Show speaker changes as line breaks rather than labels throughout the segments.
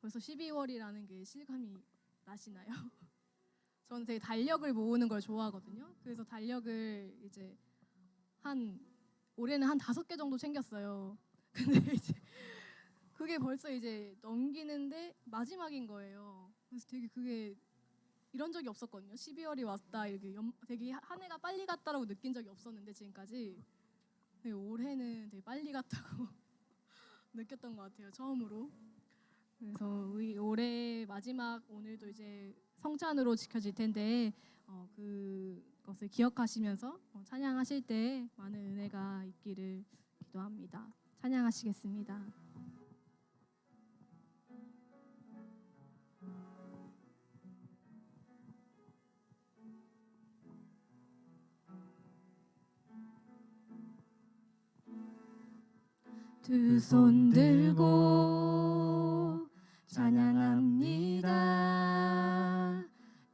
벌써 12월이라는 게 실감이 나시나요? 저는 되게 달력을 모으는 걸 좋아하거든요. 그래서 달력을 이제 올해는 한 5개 정도 챙겼어요. 근데 이제 그게 벌써 이제 넘기는데 마지막인 거예요. 그래서 되게 그게 이런 적이 없었거든요. 12월이 왔다 이렇게 되게 한 해가 빨리 갔다라고 느낀 적이 없었는데 지금까지. 근데 올해는 되게 빨리 갔다고 느꼈던 것 같아요. 처음으로. 그래서 올해 마지막 오늘도 이제 성찬으로 지켜질 텐데 그것을 기억하시면서 찬양하실 때 많은 은혜가 있기를 기도합니다. 찬양하시겠습니다. 두 손 들고 찬양합니다.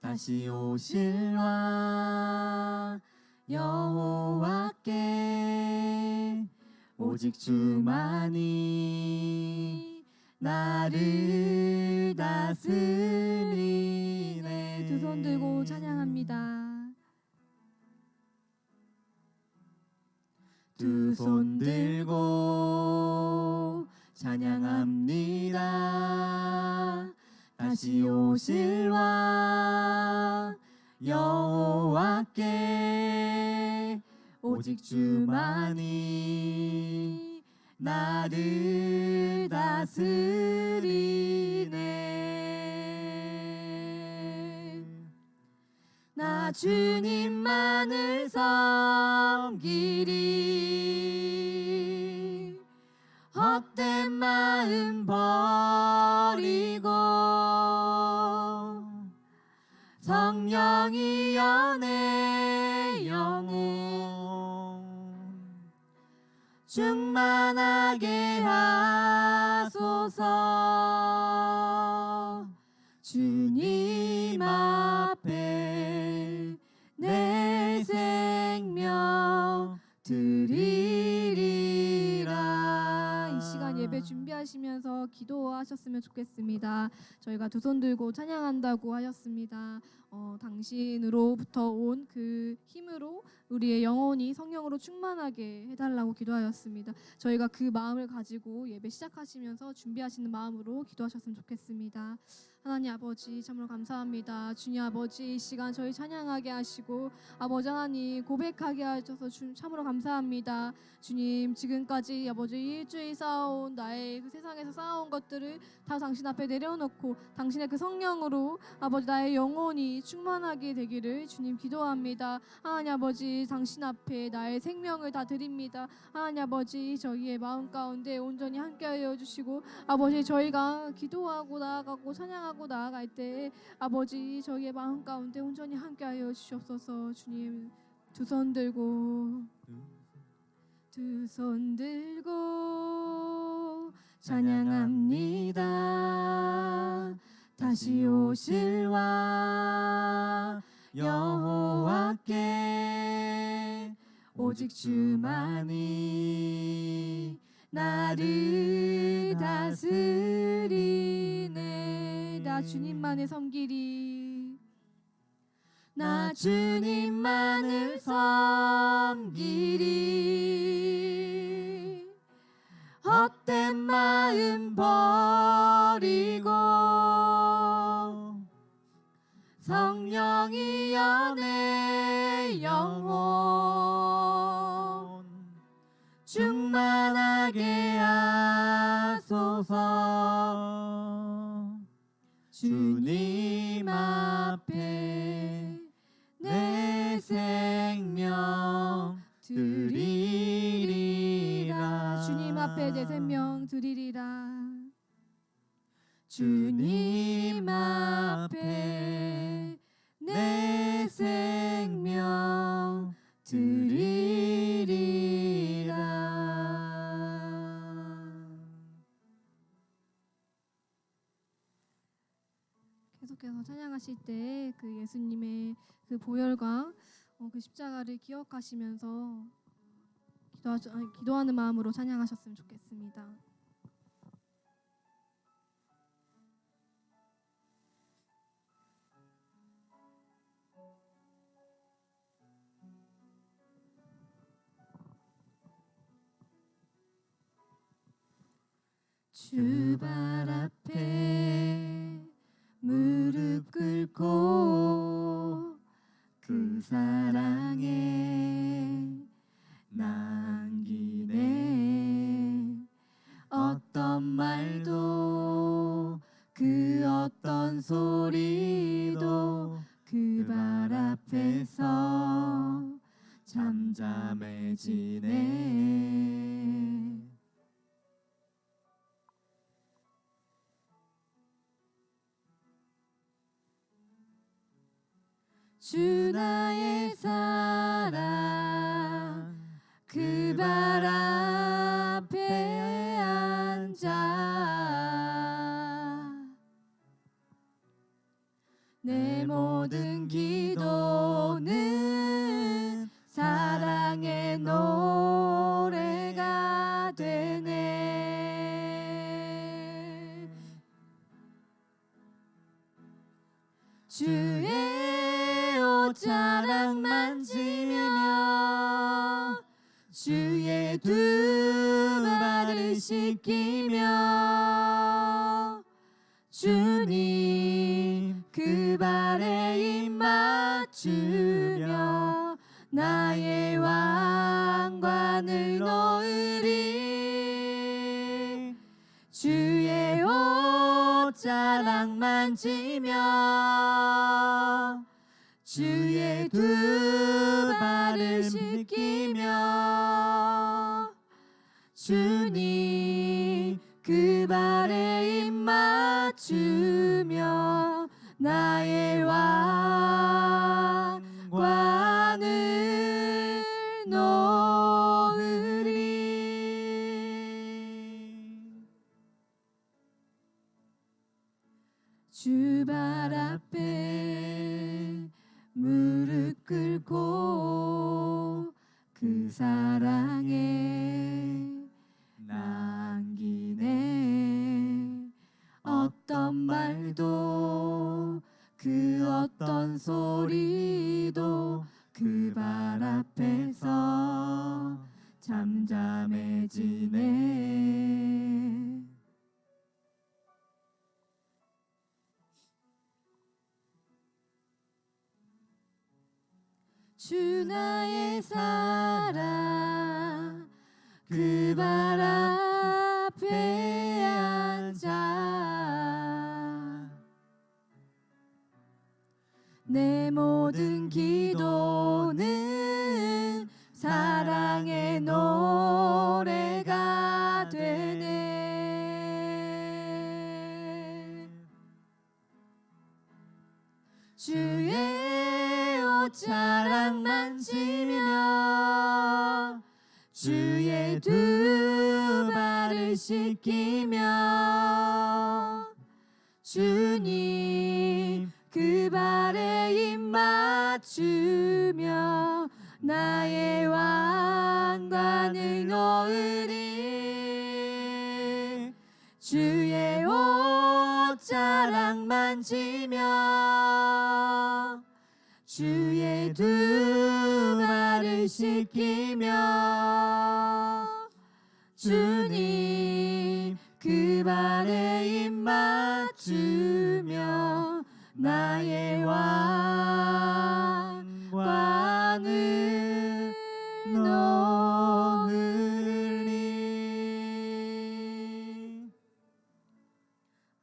다시 오실 왕 여호와께 오직 주만이 나를 다스리네. 두 손 들고 찬양합니다. 두 손 들고 찬양합니다. 다시 오실 왕 여호와께 오직 주만이 나를 다스리네. 나 주님만을 섬기리. 헛된 마음 버리고 성령이여 내 영혼 충만하게 하소서. 주님 앞에 내 생명 드리리라. 이 시간 예배 준비하시면서 기도하셨으면 좋겠습니다. 저희가 두 손 들고 찬양한다고 하였습니다. 당신으로부터 온 그 힘으로 우리의 영혼이 성령으로 충만하게 해달라고 기도하였습니다. 저희가 그 마음을 가지고 예배 시작하시면서 준비하시는 마음으로 기도하셨으면 좋겠습니다. 하나님 아버지 참으로 감사합니다. 주님 아버지 이 시간 저희 찬양하게 하시고 아버지 하나님 고백하게 하셔서 참으로 감사합니다. 주님 지금까지 아버지 일주일 쌓아온 나의 그 세상에서 쌓아온 것들을 다 당신 앞에 내려놓고 당신의 그 성령으로 아버지 나의 영혼이 충만하게 되기를 주님 기도합니다. 하나님 아버지 당신 앞에 나의 생명을 다 드립니다. 하나님 아버지 저희의 마음 가운데 온전히 함께하여 주시고 아버지 저희가 기도하고 나아가고 찬양하고 나아갈 때 아버지 저희의 마음 가운데 온전히 함께하여 주시옵소서. 주님 두 손 들고 찬양합니다. 다시 오실 왕 여호와께 오직 주만이 나를 다스리네. 나 주님만을 섬기리. 나 주님만을 섬기리. 헛된 마음 버리고 성령이여 내 영혼 충만하게 하소서. 주님 앞에 내 생명 드리리라. 주님 앞에 내 생명 드리리라. 주님 앞에 내 생명 드리리라. 계속해서 찬양하실 때 그 예수님의 그 보혈과 그 십자가를 기억하시면서 기도하는 마음으로 찬양하셨으면 좋겠습니다. 주 발 앞에 무릎 꿇고 그 사랑에 남기네. 어떤 말도 그 어떤 소리도 그 발 앞에서 잠잠해지네. 주 나의 사랑 그 발 앞에 앉아 내 모든 기도는 사랑의 노래가 되네. 주의 옷자락 만지며 주의 두 발을 씻기며 주님 그 발에 입 맞추며 나의 왕관을 놓으리. 주의 옷자락 만지며 주의 두 발을 씻기며 주님 그 발에 입 맞추며 나의 왕관을 놓으리. 주 발 앞에 무릎 꿇고 그 사랑에 남기네. 어떤 말도 그 어떤 소리도 그 발 앞에서 잠잠해지네. 주 나의 사랑 그 발 앞에 앉아 내 모든 기도는 사랑의 노래가 되네. 주의 옷자락 만지며 주의 두 발을 씻기며 주님 그 발에 입 맞추며 나의 왕관을 놓으리. 주의 옷자락 만지며 주의 두 발을 씻기며 주님 그 발에 입 맞추며 나의 왕관을 놓으리.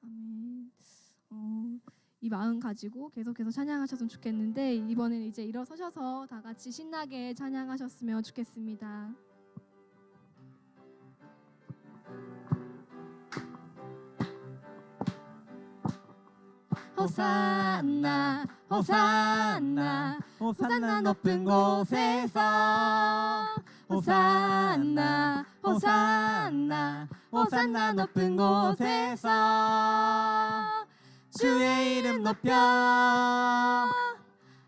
아멘. 이 마음 가지고 계속해서 찬양하셨으면 좋겠는데 이번엔 이제 일어서셔서 다 같이 신나게 찬양하셨으면 좋겠습니다. 호산나 호산나 호산나 높은 곳에서 호산나 호산나 호산나 높은 곳에서 주의 이름 높여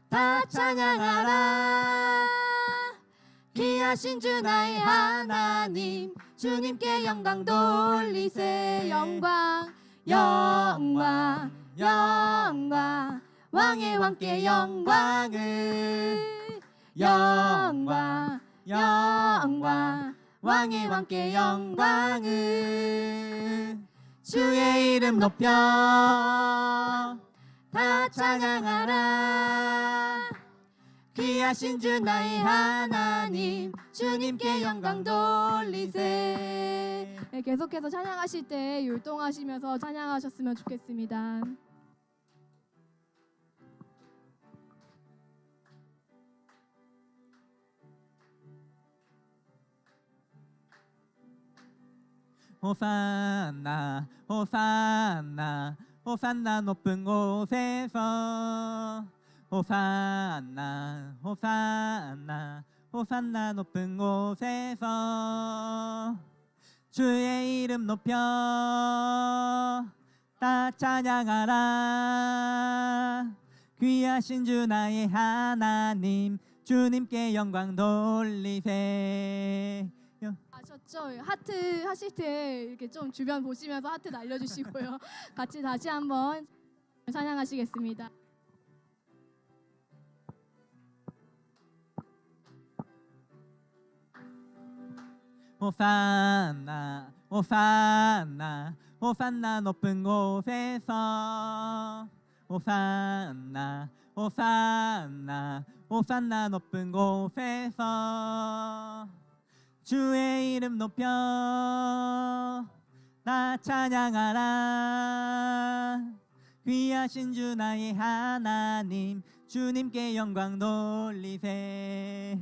다 찬양하라. 귀하신 주 나의 하나님 주님께 영광 돌리세. 영광 영광 영광 왕의 왕께 영광을 영광 영광 왕의 왕께 영광을
주의 이름 높여 다 찬양하라. 귀하신 주 나의 하나님 주님께 영광 돌리세.
네, 계속해서 찬양하실 때 율동하시면서 찬양하셨으면 좋겠습니다.
호산나 호산나 호산나 높은 곳에서 호산나 호산나 호산나 높은 곳에서 주의 이름 높여 다 찬양하라. 귀하신 주 나의 하나님 주님께 영광 돌리세.
아셨죠? 하트 하실 때 이렇게 좀 주변 보시면서 하트 날려주시고요. 같이 다시 한번 찬양하시겠습니다.
호산나 호산나 호산나 높은 곳에서 호산나 호산나 호산나 높은 곳에서 주의 이름 높여 다 찬양하라. 귀하신 주 나의 하나님 주님께 영광 돌리세.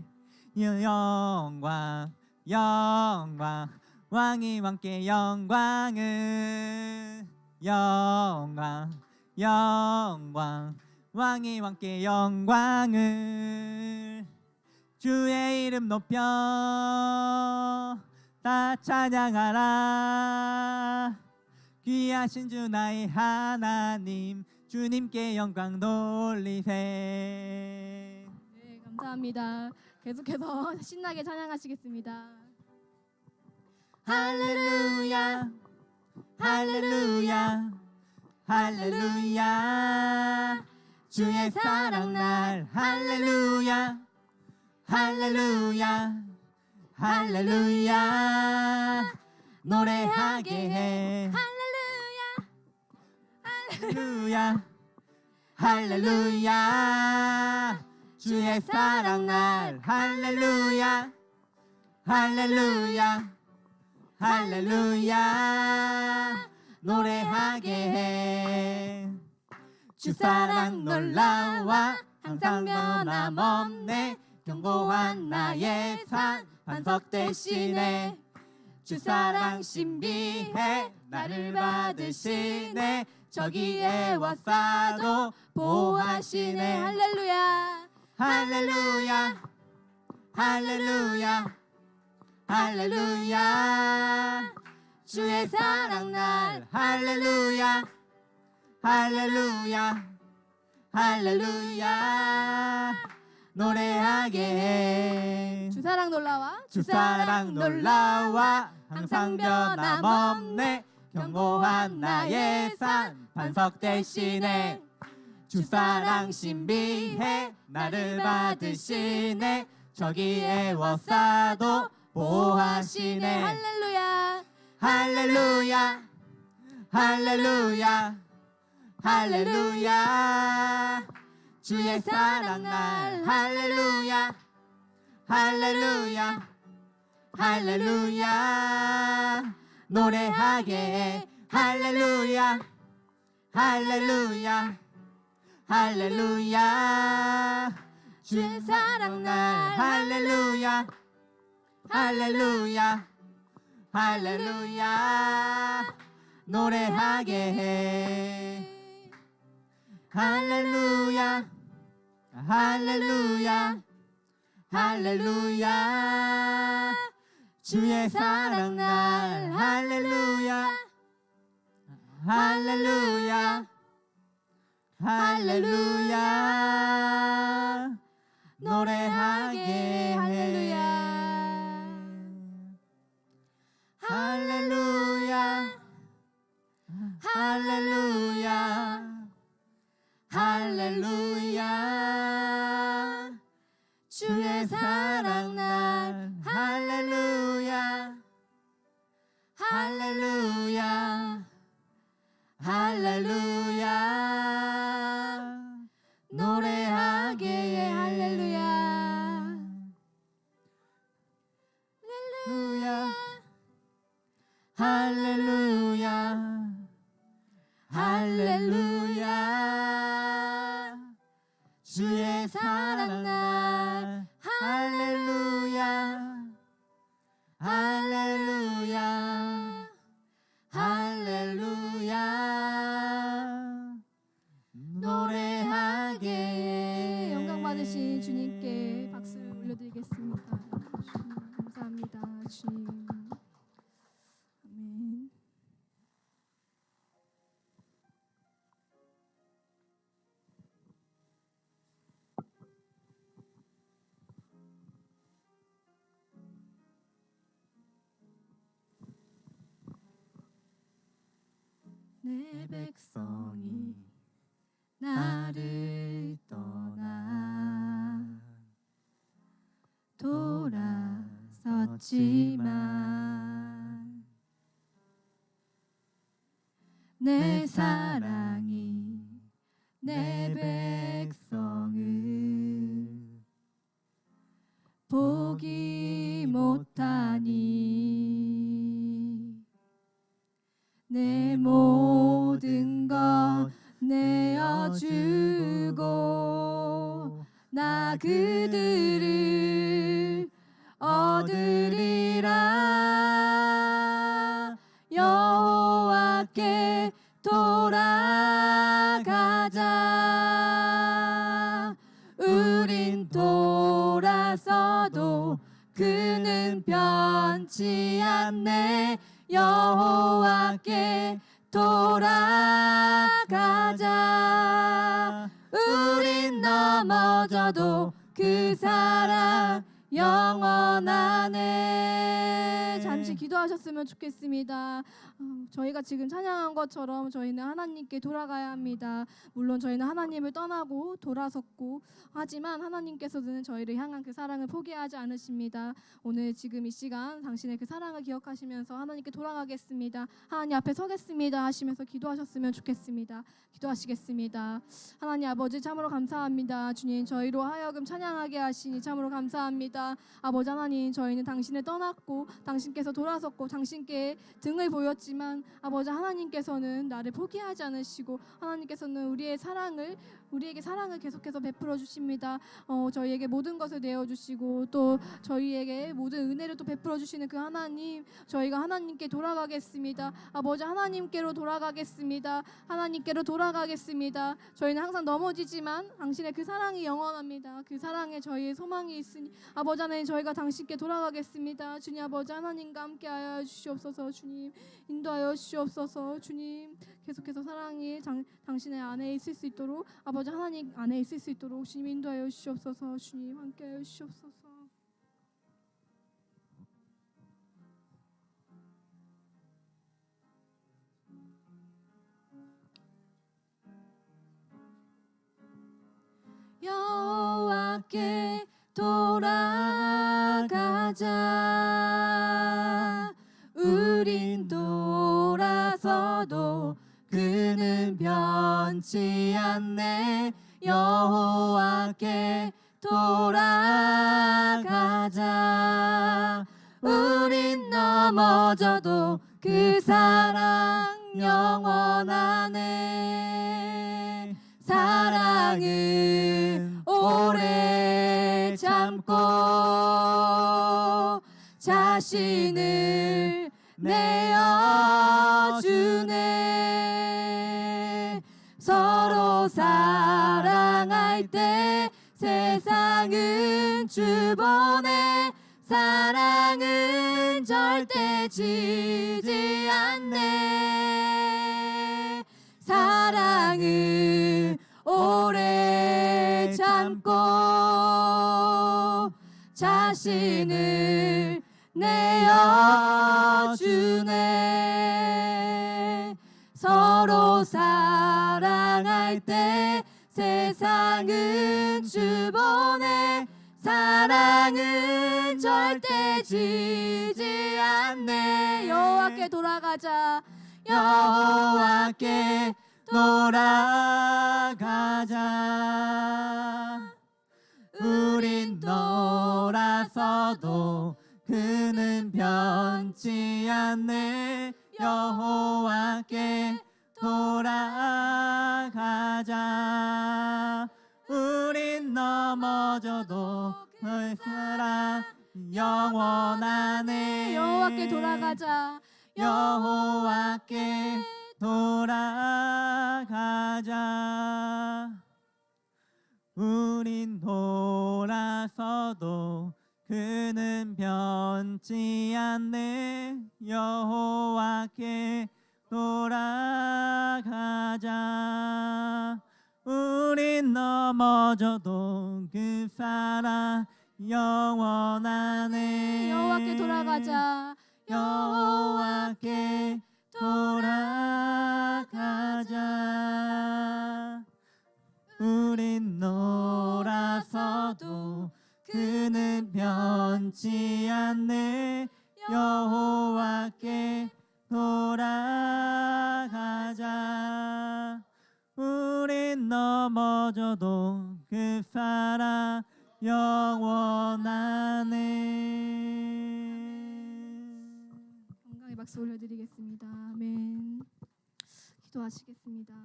영광 영광 왕이 왕께 영광을 영광 영광 왕이 왕께 영광을 주의 이름 높여 다 찬양하라. 귀하신 주 나의 하나님 주님께 영광 돌리세.
네, 감사합니다. 계속해서 신나게 찬양하시겠습니다.
할렐루야 할렐루야 할렐루야 주의 사랑 날 할렐루야 할렐루야 할렐루야 노래하게 해. 할렐루야 할렐루야 주의 사랑 날 할렐루야 할렐루야 할렐루야 노래하게 해. 주 사랑 놀라워 항상 변함없네. 견고한 나의 산 반석 대신에 주 사랑 신비해 나를 받으시네. 저기에 왔사도 보호하시네.
할렐루야
할렐루야 할렐루야 할렐루야 주의 사랑 날 할렐루야 할렐루야 할렐루야 노래하게 해.
주 사랑 놀라와
주 사랑 놀라와 항상 변함없네. 견고한 나의 산 반석 대신에 주 사랑 신비해 나를 받으시네. 저기에 워싸도 보호하시네.
할렐루야
할렐루야 할렐루야 할렐루야 주의 사랑 날 할렐루야 할렐루야 할렐루야 노래하게 해. 할렐루야 할렐루야 할렐루야 주의 사랑 날 할렐루야 할렐루야 할렐루야 노래하게 해. 할렐루야 할렐루야 할렐루야 주의 사랑 날 할렐루야 할렐루야 할렐루야 노래하게 해. 할렐루야 할렐루야 할렐루야 주의 사랑 날 할렐루야 할렐루야
내 백성이 나를 떠나 돌아섰지만 내 사랑이 내 백성을 포기 못하니 내 모든 것 내어주고 나 그들을 얻으리라. 여호와께 돌아가자. 우린 돌아서도 그는 변치 않네. 여호와께 돌아가자. 우린 넘어져도 그 사랑 영원하네. 잠시 기도하셨으면 좋겠습니다. 저희가 지금 찬양한 것처럼 저희는 하나님께 돌아가야 합니다. 물론 저희는 하나님을 떠나고 돌아섰고 하지만 하나님께서는 저희를 향한 그 사랑을 포기하지 않으십니다. 오늘 지금 이 시간 당신의 그 사랑을 기억하시면서 하나님께 돌아가겠습니다. 하나님 앞에 서겠습니다 하시면서 기도하셨으면 좋겠습니다. 기도하시겠습니다. 하나님 아버지 참으로 감사합니다. 주님 저희로 하여금 찬양하게 하시니 참으로 감사합니다. 아버지 하나님 저희는 당신을 떠났고 당신께서 돌아섰고 당신께 등을 보였지만 아버지 하나님께서는 나를 포기하지 않으시고 하나님께서는 우리에게 사랑을 계속해서 베풀어 주십니다. 저희에게 모든 것을 내어주시고 또 저희에게 모든 은혜를 또 베풀어 주시는 그 하나님, 저희가 하나님께 돌아가겠습니다. 아버지 하나님께로 돌아가겠습니다. 하나님께로 돌아가겠습니다. 저희는 항상 넘어지지만 당신의 그 사랑이 영원합니다. 그 사랑에 저희의 소망이 있으니 아버지 하나님 저희가 당신께 돌아가겠습니다. 주님 아버지 하나님과 함께하여 주시옵소서. 주님 인도하여 주시옵소서. 주님 계속해서 사랑이 당신의 안에 있을 수 있도록 아버지 하나님 안에 있을 수 있도록 주님 인도하여 주시옵소서. 주님 함께하여 주시옵소서. 여호와께 돌아가자. 우린 돌아서도 그는 변치 않네. 여호와께 돌아가자. 우린 넘어져도 그 사랑 영원하네. 사랑은 오래 참고 자신을 내어주네. 서로 사랑할 때 세상은 주보네. 사랑은 절대 지지 않네. 사랑은 오래 참고 자신을 내어주네. 서로 사랑할 때 세상은 주보네. 사랑은 절대 지지 않네. 여호와께 돌아가자. 여호와께 돌아가자. 우린 돌아서도 그는 변치 않네. 여호와께 돌아가자. 우린 넘어져도 그 사랑 영원하네. 여호와께 돌아가자. 여호와께 돌아가자. 우린 돌아서도 그는 변치 않네. 여호와께 돌아가자. 우린 넘어져도 그 사랑 영원하네. 여호와께 돌아가자. 여호와께 돌아가자.
넘어져도 그 사랑 영원하네.
건강히 박수 올려드리겠습니다. 아멘. 기도하시겠습니다.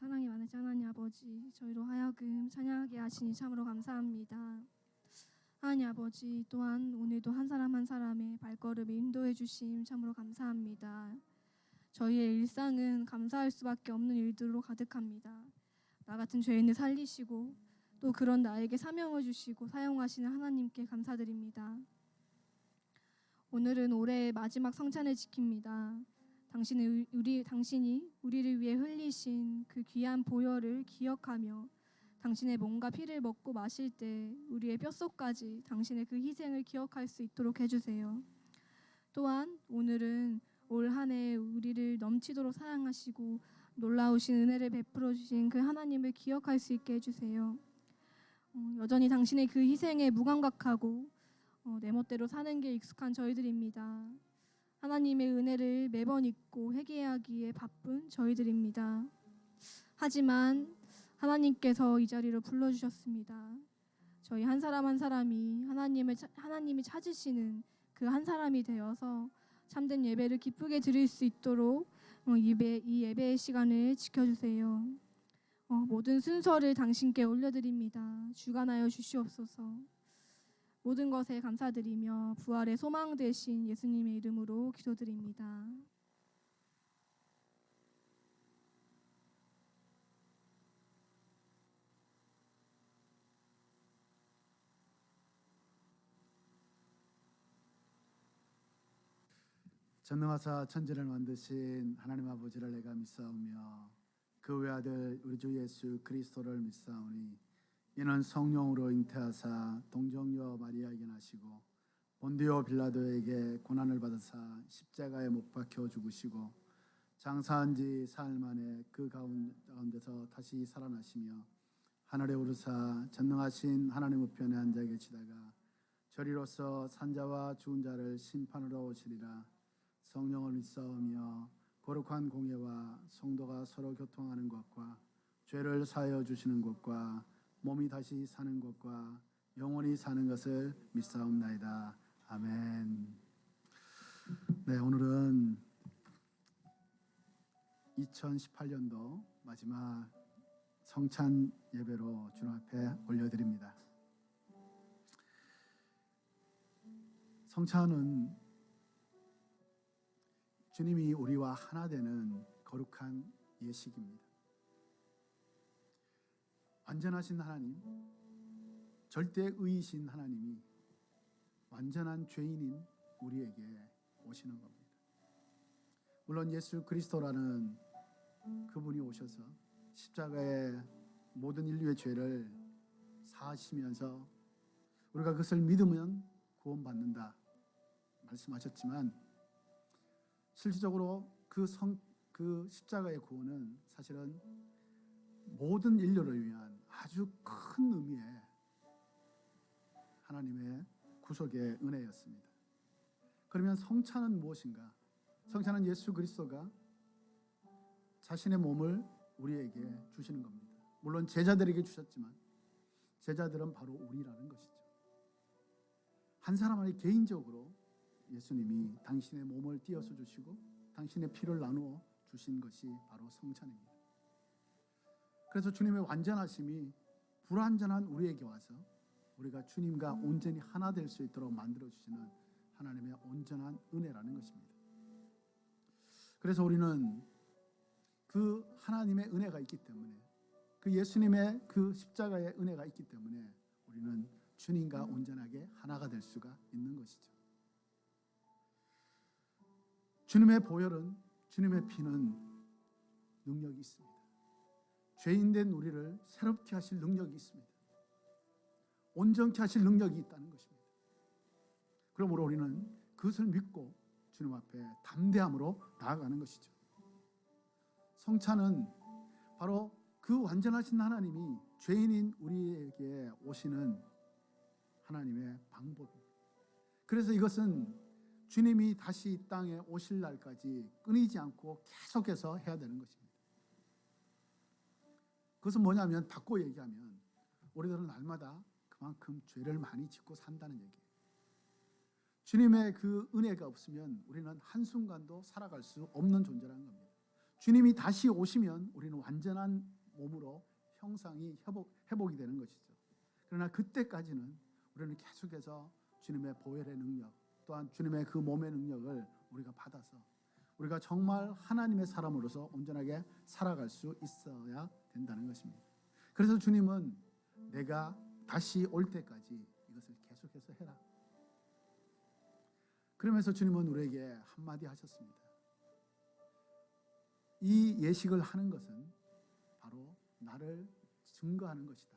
사랑이 많으신 하나님 아버지, 저희로 하여금 찬양하게 하시니 참으로 감사합니다. 하나님 아버지, 또한 오늘도 한 사람 한 사람의 발걸음을 인도해 주심 참으로 감사합니다. 저희의 일상은 감사할 수밖에 없는 일들로 가득합니다. 나 같은 죄인을 살리시고 또 그런 나에게 사명을 주시고 사용하시는 하나님께 감사드립니다. 오늘은 올해의 마지막 성찬을 지킵니다. 당신이 우리를 위해 흘리신 그 귀한 보혈을 기억하며 당신의 몸과 피를 먹고 마실 때 우리의 뼛속까지 당신의 그 희생을 기억할 수 있도록 해주세요. 또한 오늘은 올 한 해 우리를 넘치도록 사랑하시고 놀라우신 은혜를 베풀어 주신 그 하나님을 기억할 수 있게 해주세요. 여전히 당신의 그 희생에 무감각하고 내 멋대로 사는 게 익숙한 저희들입니다. 하나님의 은혜를 매번 잊고 회개하기에 바쁜 저희들입니다. 하지만 하나님께서 이 자리로 불러주셨습니다. 저희 한 사람 한 사람이 하나님이 찾으시는 그 한 사람이 되어서 참된 예배를 기쁘게 드릴 수 있도록 이 예배의 시간을 지켜주세요. 모든 순서를 당신께 올려드립니다. 주관하여 주시옵소서. 모든 것에 감사드리며 부활의 소망 되신 예수님의 이름으로 기도드립니다.
전능하사 천지를 만드신 하나님 아버지를 내가 믿사오며 그 외아들 우리 주 예수 그리스도를 믿사오니 이는 성령으로 잉태하사 동정녀 마리아에게 나시고 본디오 빌라도에게 고난을 받으사 십자가에 못 박혀 죽으시고 장사한 지 사흘 만에 그 가운데서 다시 살아나시며 하늘에 오르사 전능하신 하나님 우편에 앉아 계시다가 저리로서 산자와 죽은 자를 심판으로 오시리라. 성령을 믿사오며 거룩한 공예와 성도가 서로 교통하는 것과 죄를 사하여 주시는 것과 몸이 다시 사는 것과 영원히 사는 것을 믿사옵나이다. 아멘. 네, 오늘은 2018년도 마지막 성찬 예배로 주님 앞에 올려드립니다. 성찬은 주님이 우리와 하나 되는 거룩한 예식입니다. 완전하신 하나님, 절대의이신 하나님이 완전한 죄인인 우리에게 오시는 겁니다. 물론 예수 그리스도라는 그분이 오셔서 십자가에 모든 인류의 죄를 사하시면서 우리가 그것을 믿으면 구원받는다 말씀하셨지만 실질적으로 그 십자가의 구원은 사실은 모든 인류를 위한 아주 큰 의미의 하나님의 구속의 은혜였습니다. 그러면 성찬은 무엇인가? 성찬은 예수 그리스도가 자신의 몸을 우리에게 주시는 겁니다. 물론 제자들에게 주셨지만 제자들은 바로 우리라는 것이죠. 한 사람이 개인적으로 예수님이 당신의 몸을 띄어서 주시고 당신의 피를 나누어 주신 것이 바로 성찬입니다. 그래서 주님의 완전하심이 불완전한 우리에게 와서 우리가 주님과 온전히 하나 될 수 있도록 만들어 주시는 하나님의 온전한 은혜라는 것입니다. 그래서 우리는 그 하나님의 은혜가 있기 때문에 그 예수님의 그 십자가의 은혜가 있기 때문에 우리는 주님과 온전하게 하나가 될 수가 있는 것이죠. 주님의 보혈은, 주님의 피는 능력이 있습니다. 죄인된 우리를 새롭게 하실 능력이 있습니다. 온전케 하실 능력이 있다는 것입니다. 그러므로 우리는 그것을 믿고 주님 앞에 담대함으로 나아가는 것이죠. 성찬은 바로 그 완전하신 하나님이 죄인인 우리에게 오시는 하나님의 방법입니다. 그래서 이것은 주님이 다시 이 땅에 오실 날까지 끊이지 않고 계속해서 해야 되는 것입니다. 그것은 뭐냐면 바꿔 얘기하면 우리들은 날마다 그만큼 죄를 많이 짓고 산다는 얘기예요. 주님의 그 은혜가 없으면 우리는 한순간도 살아갈 수 없는 존재라는 겁니다. 주님이 다시 오시면 우리는 완전한 몸으로 형상이 회복이 되는 것이죠. 그러나 그때까지는 우리는 계속해서 주님의 보혈의 능력, 또한 주님의 그 몸의 능력을 우리가 받아서 우리가 정말 하나님의 사람으로서 온전하게 살아갈 수 있어야 된다는 것입니다. 그래서 주님은 내가 다시 올 때까지 이것을 계속해서 해라. 그러면서 주님은 우리에게 한마디 하셨습니다. 이 예식을 하는 것은 바로 나를 증거하는 것이다.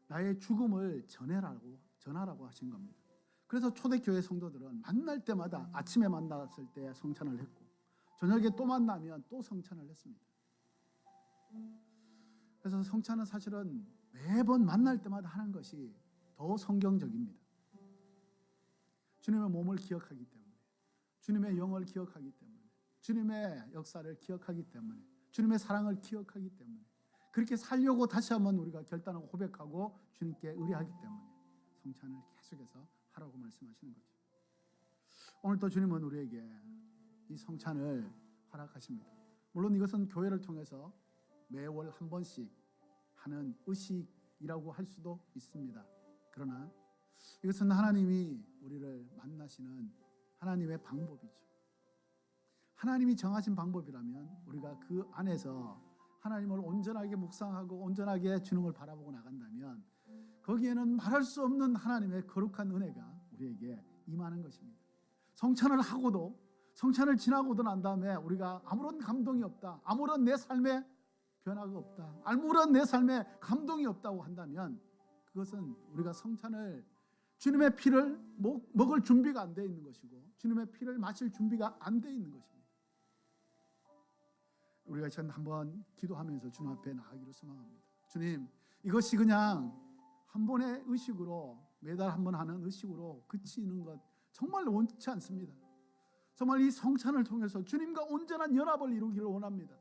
나의 죽음을 전하라고 하신 겁니다. 그래서 초대교회 성도들은 만날 때마다 아침에 만났을 때 성찬을 했고 저녁에 또 만나면 또 성찬을 했습니다. 그래서 성찬은 사실은 매번 만날 때마다 하는 것이 더 성경적입니다. 주님의 몸을 기억하기 때문에, 주님의 영을 기억하기 때문에, 주님의 역사를 기억하기 때문에, 주님의 사랑을 기억하기 때문에, 그렇게 살려고 다시 한번 우리가 결단하고 고백하고 주님께 의뢰하기 때문에 성찬을 계속해서 하라고 말씀하시는 거죠. 오늘 또 주님은 우리에게 이 성찬을 허락하십니다. 물론 이것은 교회를 통해서 매월 한 번씩 하는 의식이라고 할 수도 있습니다. 그러나 이것은 하나님이 우리를 만나시는 하나님의 방법이죠. 하나님이 정하신 방법이라면 우리가 그 안에서 하나님을 온전하게 묵상하고 온전하게 주님을 바라보고 나간다면 거기에는 말할 수 없는 하나님의 거룩한 은혜가 우리에게 임하는 것입니다. 성찬을 하고도, 성찬을 지나고도 난 다음에 우리가 아무런 감동이 없다, 아무런 내 삶에 변화가 없다, 아무런 내 삶에 감동이 없다고 한다면 그것은 우리가 성찬을, 주님의 피를 먹을 준비가 안 되어 있는 것이고 주님의 피를 마실 준비가 안 되어 있는 것입니다. 우리가 지금 한번 기도하면서 주님 앞에 나가기를 소망합니다. 주님, 이것이 그냥 한 번의 의식으로, 매달 한 번 하는 의식으로 그치는 것 정말 원치 않습니다. 정말 이 성찬을 통해서 주님과 온전한 연합을 이루기를 원합니다.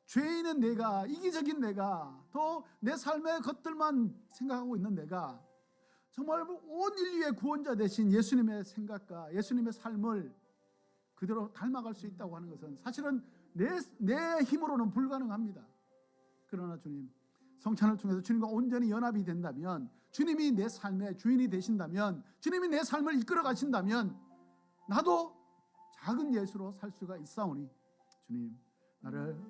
죄인은 내가, 이기적인 내가, 더 내 삶의 것들만 생각하고 있는 내가 정말 온 인류의 구원자 되신 예수님의 생각과 예수님의 삶을 그대로 닮아갈 수 있다고 하는 것은 사실은 내 힘으로는 불가능합니다. 그러나 주님, 성찬을 통해서 주님과 온전히 연합이 된다면, 주님이 내 삶의 주인이 되신다면, 주님이 내 삶을 이끌어 가신다면 나도 작은 예수로 살 수가 있사오니 주님, 나를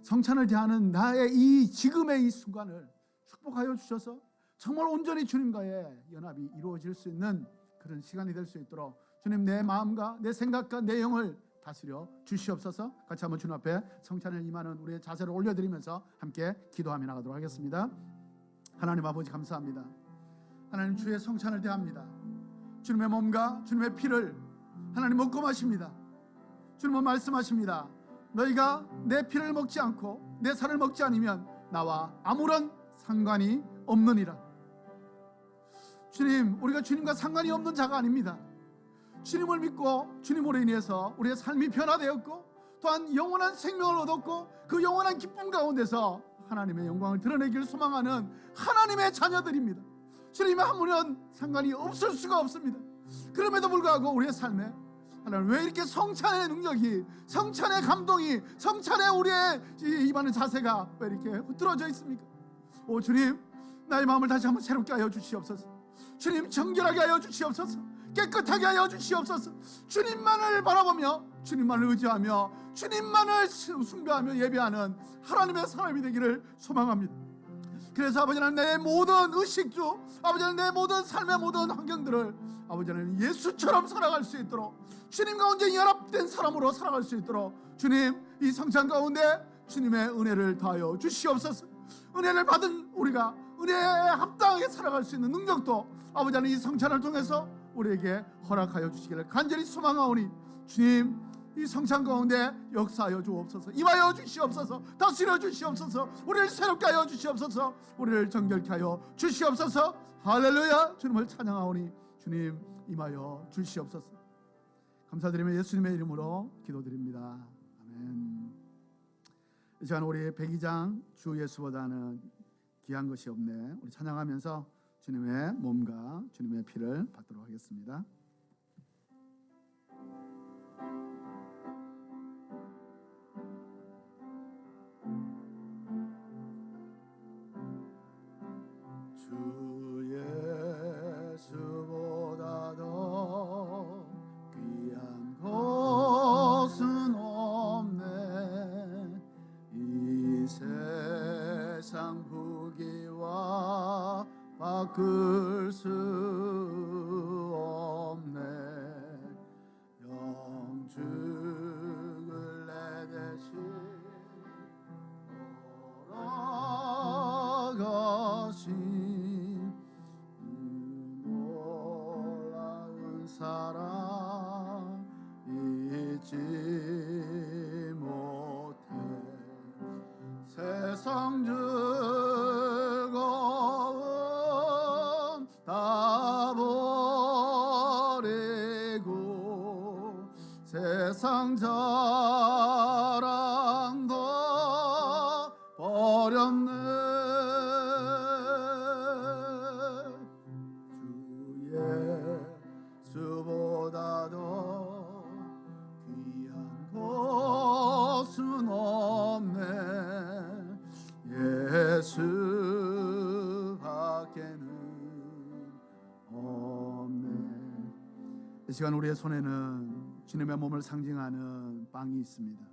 성찬을 대하는 나의 이 지금의 이 순간을 축복하여 주셔서 정말 온전히 주님과의 연합이 이루어질 수 있는 그런 시간이 될 수 있도록 주님, 내 마음과 내 생각과 내 영을 다스려 주시옵소서. 같이 한번 주님 앞에 성찬을 임하는 우리의 자세를 올려드리면서 함께 기도하며 나가도록 하겠습니다. 하나님 아버지, 감사합니다. 하나님, 주의 성찬을 대합니다. 주님의 몸과 주님의 피를 하나님 먹고 마십니다. 주님은 말씀하십니다. 너희가 내 피를 먹지 않고 내 살을 먹지 않으면 나와 아무런 상관이 없느니라. 주님, 우리가 주님과 상관이 없는 자가 아닙니다. 주님을 믿고 주님으로 인해서 우리의 삶이 변화되었고 또한 영원한 생명을 얻었고 그 영원한 기쁨 가운데서 하나님의 영광을 드러내기를 소망하는 하나님의 자녀들입니다. 주님의 아무런 상관이 없을 수가 없습니다. 그럼에도 불구하고 우리의 삶에 하나님, 왜 이렇게 성찬의 능력이, 성찬의 감동이, 성찬의 우리의 임하는 자세가 왜 이렇게 흐트러져 있습니까? 오 주님, 나의 마음을 다시 한번 새롭게 하여 주시옵소서. 주님, 정결하게 하여 주시옵소서. 깨끗하게 하여 주시옵소서. 주님만을 바라보며 주님만을 의지하며 주님만을 숭배하며 예배하는 하나님의 사람이 되기를 소망합니다. 그래서 아버지는 내 모든 의식주, 아버지는 내 모든 삶의 모든 환경들을 아버지는 예수처럼 살아갈 수 있도록, 주님과 온전히 연합된 사람으로 살아갈 수 있도록 주님, 이 성찬 가운데 주님의 은혜를 다하여 주시옵소서. 은혜를 받은 우리가 은혜에 합당하게 살아갈 수 있는 능력도 아버지는 이 성찬을 통해서 우리에게 허락하여 주시기를 간절히 소망하오니 주님, 이 성찬 가운데 역사하여 주옵소서. 임하여 주시옵소서. 다스려 주시옵소서. 우리를 새롭게 하여 주시옵소서. 우리를 정결케 하여 주시옵소서. 할렐루야. 주님을 찬양하오니 주님, 임하여 주시옵소서. 감사드리며 예수님의 이름으로 기도드립니다. 아멘. 이 시간 우리 백이장 주 예수보다는 귀한 것이 없네. 우리 찬양하면서 주님의 몸과 주님의 피를 받도록 하겠습니다. 주 예수보다 더 귀한 것은 없네. 이 세상 부귀와 바꿀 수 없네. 영죽을 내 대신 돌아가신 놀라운 사랑 잊지 못해. 세상 즐거움 다 버리고 세상 자랑도 버렸네. 주 예수보다 더 귀한 것은 없네. 예수밖에는 없네. 이 시간 우리의 손에는 주님의 몸을 상징하는 빵이 있습니다.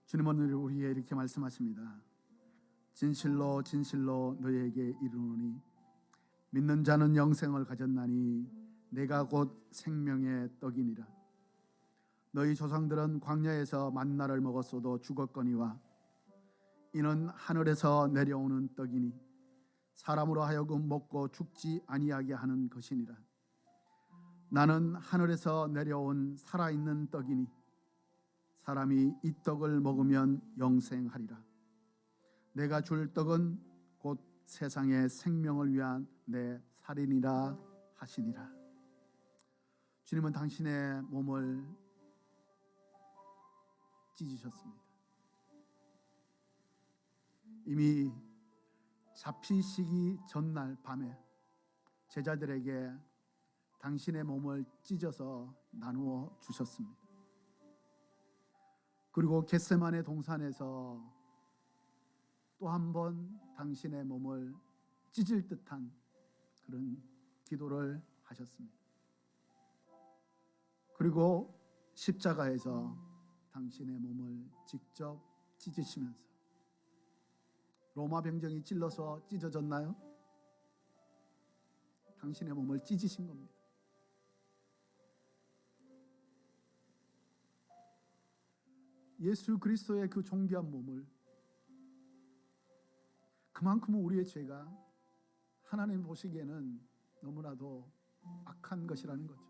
주님은 우리에게 이렇게 말씀하십니다. 진실로 진실로 너희에게 이르노니 믿는 자는 영생을 가졌나니 내가 곧 생명의 떡이니라. 너희 조상들은 광야에서 만나를 먹었어도 죽었거니와 이는 하늘에서 내려오는 떡이니 사람으로 하여금 먹고 죽지 아니하게 하는 것이니라. 나는 하늘에서 내려온 살아있는 떡이니 사람이 이 떡을 먹으면 영생하리라. 내가 줄 떡은 곧 세상의 생명을 위한 내 살이니라 하시니라. 주님은 당신의 몸을 찢으셨습니다. 이미 잡히시기 전날 밤에 제자들에게 당신의 몸을 찢어서 나누어 주셨습니다. 그리고 겟세마네 동산에서 또 한 번 당신의 몸을 찢을 듯한 그런 기도를 하셨습니다. 그리고 십자가에서 당신의 몸을 직접 찢으시면서 로마 병정이 찔러서 찢어졌나요? 당신의 몸을 찢으신 겁니다. 예수 그리스도의 그 존귀한 몸을, 그만큼 우리의 죄가 하나님 보시기에는 너무나도 악한 것이라는 거죠.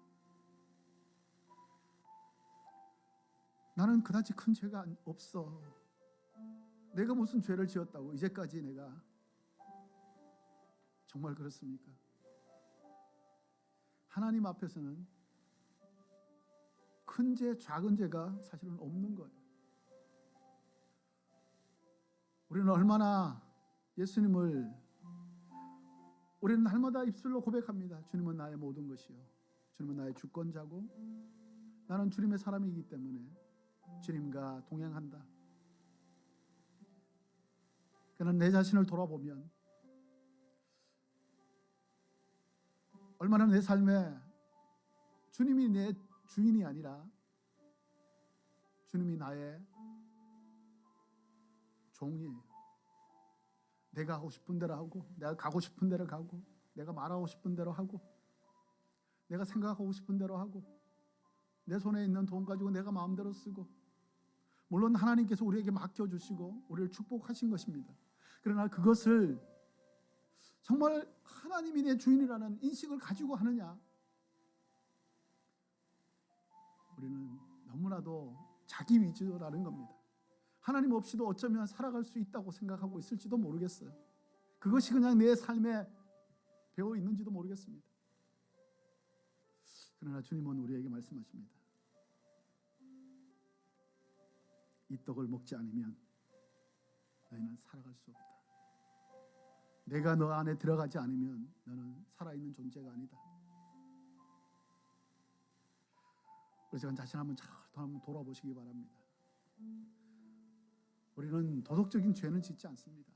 나는 그다지 큰 죄가 없어. 내가 무슨 죄를 지었다고 이제까지 내가. 정말 그렇습니까? 하나님 앞에서는 큰 죄, 작은 죄가 사실은 없는 거예요. 우리는 얼마나 예수님을, 우리는 날마다 입술로 고백합니다. 주님은 나의 모든 것이요, 주님은 나의 주권자고 나는 주님의 사람이기 때문에 주님과 동행한다. 그러나 내 자신을 돌아보면 얼마나 내 삶에 주님이 내 주인이 아니라 주님이 나의 종이에요. 내가 하고 싶은 대로 하고, 내가 가고 싶은 대로 가고, 내가 말하고 싶은 대로 하고, 내가 생각하고 싶은 대로 하고, 내 손에 있는 돈 가지고 내가 마음대로 쓰고, 물론 하나님께서 우리에게 맡겨주시고 우리를 축복하신 것입니다. 그러나 그것을 정말 하나님이 내 주인이라는 인식을 가지고 하느냐? 우리는 너무나도 자기 위주라는 겁니다. 하나님 없이도 어쩌면 살아갈 수 있다고 생각하고 있을지도 모르겠어요. 그것이 그냥 내 삶에 배어 있는지도 모르겠습니다. 그러나 주님은 우리에게 말씀하십니다. 이 떡을 먹지 않으면 너희는 살아갈 수 없다. 내가 너 안에 들어가지 않으면 너는 살아있는 존재가 아니다. 그래서 자신 한번 잘 한번 돌아보시기 바랍니다. 우리는 도덕적인 죄는 짓지 않습니다.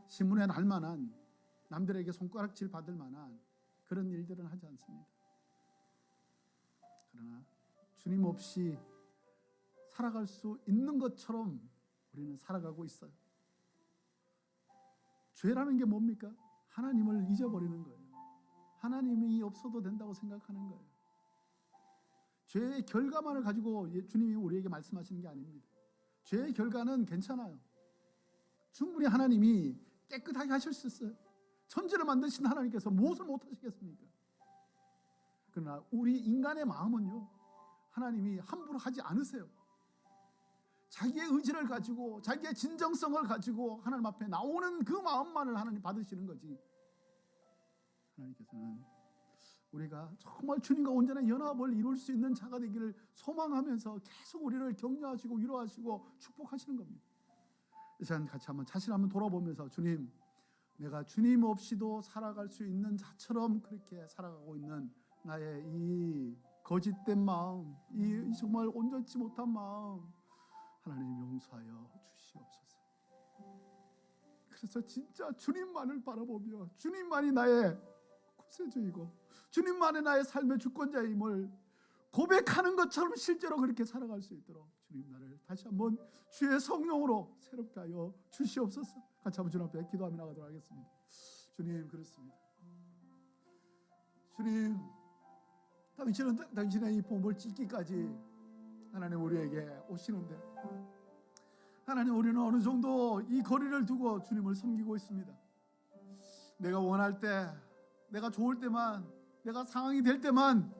신문에 날 만한, 남들에게 손가락질 받을 만한 그런 일들은 하지 않습니다. 그러나 주님 없이 살아갈 수 있는 것처럼 우리는 살아가고 있어요. 죄라는 게 뭡니까? 하나님을 잊어버리는 거예요. 하나님이 없어도 된다고 생각하는 거예요. 죄의 결과만을 가지고 주님이 우리에게 말씀하시는 게 아닙니다. 죄의 결과는 괜찮아요. 충분히 하나님이 깨끗하게 하실 수 있어요. 천지를 만드신 하나님께서 무엇을 못하시겠습니까? 그러나 우리 인간의 마음은요, 하나님이 함부로 하지 않으세요. 자기의 의지를 가지고, 자기의 진정성을 가지고 하나님 앞에 나오는 그 마음만을 하나님 받으시는 거지. 하나님께서는 우리가 정말 주님과 온전한 연합을 이룰 수 있는 자가 되기를 소망하면서 계속 우리를 격려하시고 위로하시고 축복하시는 겁니다. 이 시간 같이 한번 자신 한번 돌아보면서, 주님, 내가 주님 없이도 살아갈 수 있는 자처럼 그렇게 살아가고 있는 나의 이 거짓된 마음, 이 정말 온전치 못한 마음, 하나님 용서하여 주시옵소서. 그래서 진짜 주님만을 바라보며 주님만이 나의 구세주이고 주님만이 나의 삶의 주권자임을 고백하는 것처럼 실제로 그렇게 살아갈 수 있도록 주님 나를 다시 한번 주의 성령으로 새롭게 하여 주시옵소서. 같이 한번 주님 앞에 기도하며 나가도록 하겠습니다. 주님, 그렇습니다. 주님, 당신은 당신의 이 보물 찢기까지 하나님 우리에게 오시는데, 하나님, 우리는 어느 정도 이 거리를 두고 주님을 섬기고 있습니다. 내가 원할 때, 내가 좋을 때만, 내가 상황이 될 때만.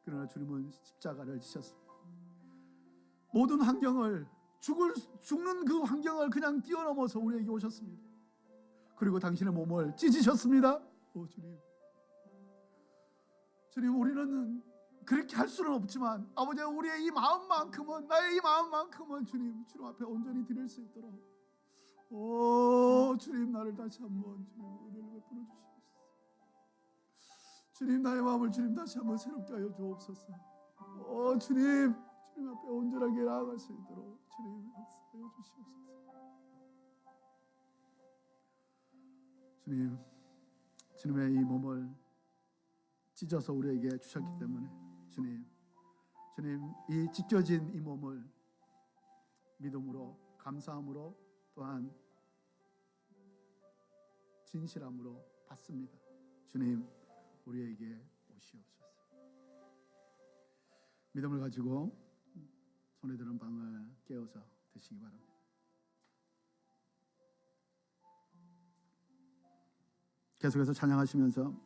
그러나 주님은 십자가를 지셨습니다. 모든 환경을, 죽는 그 환경을 그냥 뛰어넘어서 우리에게 오셨습니다. 그리고 당신의 몸을 찢으셨습니다. 오 주님, 주님, 우리는 그렇게 할 수는 없지만 아버지, 우리의 이 마음만큼은, 나의 이 마음만큼은 주님 앞에 온전히 드릴 수 있도록, 오 주님, 나를 다시 한번 주님 은혜를 베풀어 주시옵소서. 주님, 나의 마음을 주님 다시 한번 새롭게 하여 주옵소서. 오 주님 앞에 온전하게 나아갈 수 있도록 주님 역사하여 주시옵소서. 주님의 이 몸을 찢어서 우리에게 주셨기 때문에 주님, 이 찢겨진 이 몸을 믿음으로, 감사함으로, 또한 진실함으로 받습니다. 주님, 우리에게 오시옵소서. 믿음을 가지고 손에 드는 빵을 깨어서 드시기 바랍니다. 계속해서 찬양하시면서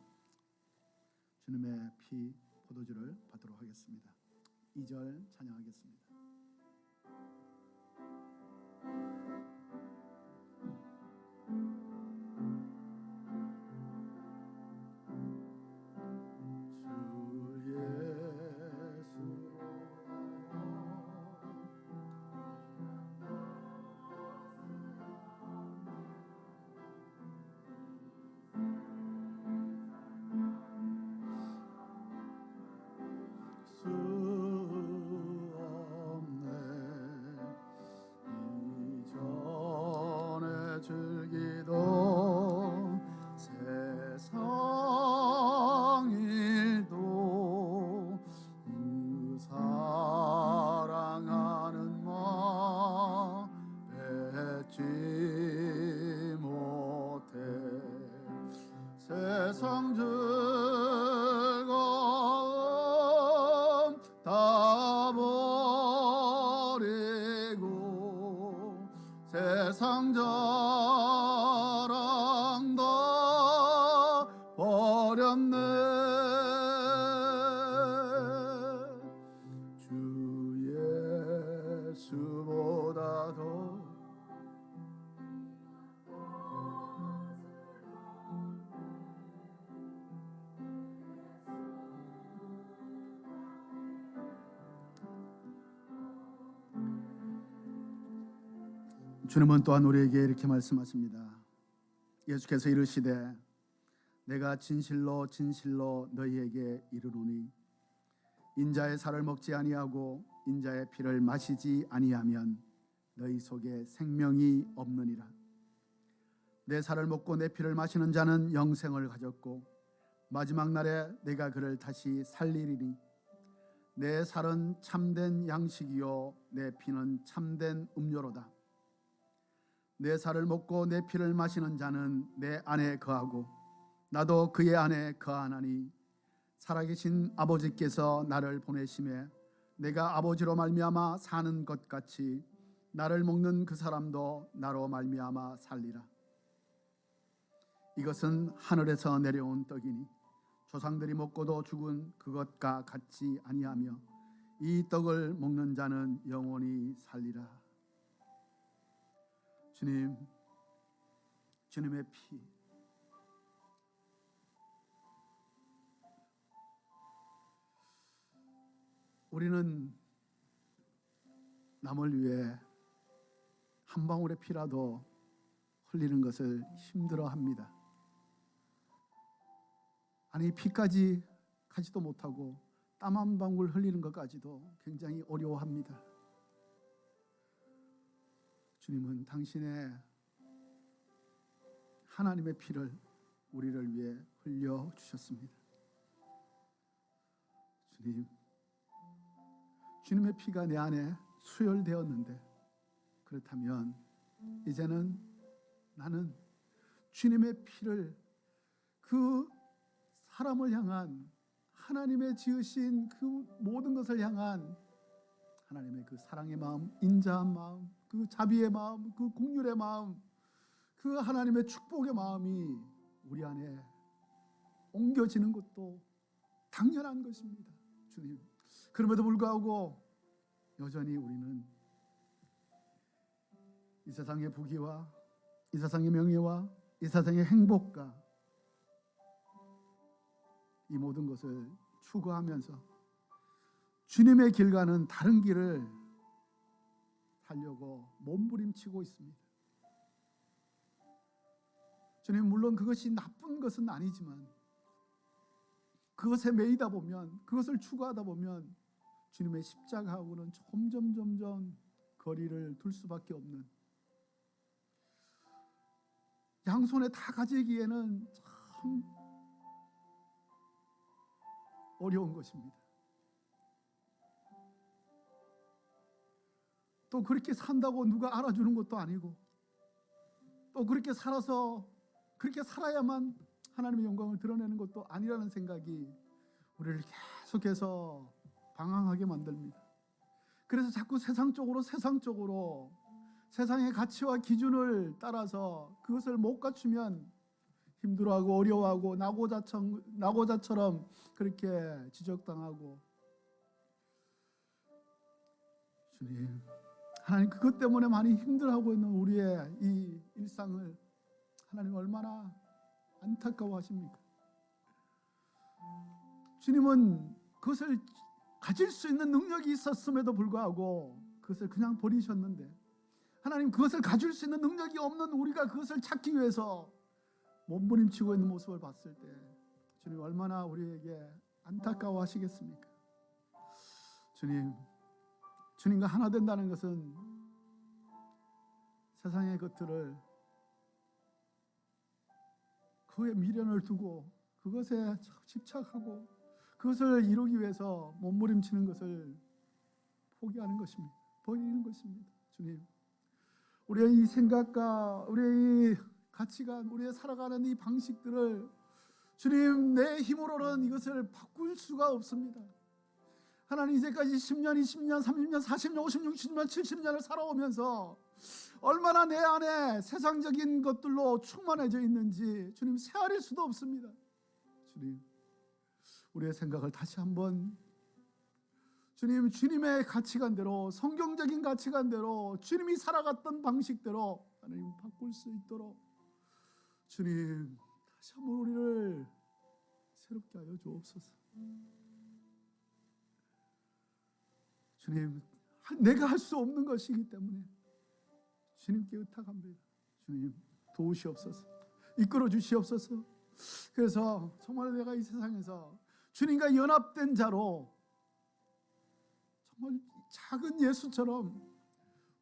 주님의 피 포도주를 받도록 하겠습니다. 2절 찬양하겠습니다. 즐기던 세상 일도 그 사랑하는 마음 뱉지 못해 세상 즐거움 다 버리고 세상 자랑 다 버렸네. 주 예수보다 더 주님은 또한 우리에게 이렇게 말씀하십니다. 예수께서 이르시되 내가 진실로 진실로 너희에게 이르노니 인자의 살을 먹지 아니하고 인자의 피를 마시지 아니하면 너희 속에 생명이 없느니라. 내 살을 먹고 내 피를 마시는 자는 영생을 가졌고 마지막 날에 내가 그를 다시 살리리니 내 살은 참된 양식이요 내 피는 참된 음료로다. 내 살을 먹고 내 피를 마시는 자는 내 안에 거하고 나도 그의 안에 거하나니 살아계신 아버지께서 나를 보내심에 내가 아버지로 말미암아 사는 것 같이 나를 먹는 그 사람도 나로 말미암아 살리라. 이것은 하늘에서 내려온 떡이니 조상들이 먹고도 죽은 그것과 같지 아니하며 이 떡을 먹는 자는 영원히 살리라. 주님, 주님의 피, 우리는 남을 위해 한 방울의 피라도 흘리는 것을 힘들어합니다. 아니, 피까지 가지도 못하고 땀 한 방울 흘리는 것까지도 굉장히 어려워합니다. 주님은 당신의 하나님의 피를 우리를 위해 흘려 주셨습니다. 주님, 주님의 피가 내 안에 수혈되었는데 그렇다면 이제는 나는 주님의 피를 그 사람을 향한 하나님의 지으신 그 모든 것을 향한 하나님의 그 사랑의 마음, 인자한 마음, 그 자비의 마음, 그 긍휼의 마음, 그 하나님의 축복의 마음이 우리 안에 옮겨지는 것도 당연한 것입니다. 주님, 그럼에도 불구하고 여전히 우리는 이 세상의 부귀와 이 세상의 명예와 이 세상의 행복과 이 모든 것을 추구하면서 주님의 길과는 다른 길을 살려고 몸부림치고 있습니다. 주님, 물론 그것이 나쁜 것은 아니지만 그것에 매이다 보면, 그것을 추구하다 보면 주님의 십자가하고는 점점 거리를 둘 수밖에 없는, 양손에 다 가지기에는 참 어려운 것입니다. 또 그렇게 산다고 누가 알아주는 것도 아니고, 또 그렇게 살아서 그렇게 살아야만 하나님의 영광을 드러내는 것도 아니라는 생각이 우리를 계속해서 방황하게 만듭니다. 그래서 자꾸 세상적으로 세상의 가치와 기준을 따라서 그것을 못 갖추면 힘들어하고 어려워하고 낙오자처럼 그렇게 지적당하고, 주님, 하나님, 그것 때문에 많이 힘들어하고 있는 우리의 이 일상을 하나님 얼마나 안타까워하십니까? 주님은 그것을 가질 수 있는 능력이 있었음에도 불구하고 그것을 그냥 버리셨는데, 하나님, 그것을 가질 수 있는 능력이 없는 우리가 그것을 찾기 위해서 몸부림치고 있는 모습을 봤을 때 주님 얼마나 우리에게 안타까워하시겠습니까? 주님, 주님과 하나 된다는 것은 세상의 것들을, 그의 미련을 두고 그것에 집착하고 그것을 이루기 위해서 몸부림치는 것을 포기하는 것입니다. 버리는 것입니다. 주님, 우리의 이 생각과 우리의 이 가치관, 우리의 살아가는 이 방식들을 주님, 내 힘으로는 이것을 바꿀 수가 없습니다. 하나님, 이제까지 10년, 20년, 30년, 40년, 50년, 60년, 70년을 살아오면서 얼마나 내 안에 세상적인 것들로 충만해져 있는지 주님 헤아릴 수도 없습니다. 주님, 우리의 생각을 다시 한번 주님, 주님의 가치관대로, 성경적인 가치관대로, 주님이 살아갔던 방식대로 하나님 바꿀 수 있도록 주님 다시 한번 우리를 새롭게 하여 주옵소서. 주님, 내가 할 수 없는 것이기 때문에 주님께 의탁합니다. 주님 도우시옵소서, 이끌어 주시옵소서. 그래서 정말 내가 이 세상에서 주님과 연합된 자로 정말 작은 예수처럼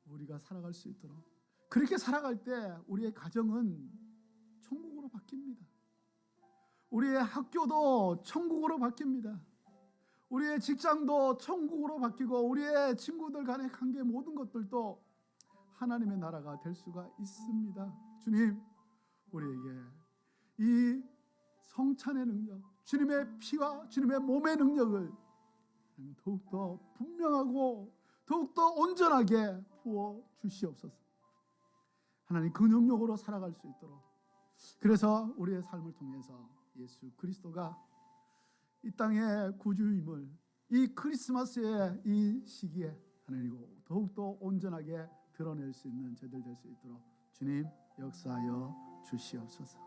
우리가 살아갈 수 있도록, 그렇게 살아갈 때 우리의 가정은 천국으로 바뀝니다. 우리의 학교도 천국으로 바뀝니다. 우리의 직장도 천국으로 바뀌고 우리의 친구들 간의 관계, 모든 것들도 하나님의 나라가 될 수가 있습니다. 주님, 우리에게 이 성찬의 능력, 주님의 피와 주님의 몸의 능력을 더욱더 분명하고 더욱더 온전하게 부어 주시옵소서. 하나님, 그 능력으로 살아갈 수 있도록, 그래서 우리의 삶을 통해서 예수 그리스도가 이 땅의 구주임을 이 크리스마스의 이 시기에 하나님 더욱더 온전하게 드러낼 수 있는 저희들 될 수 있도록 주님 역사하여 주시옵소서.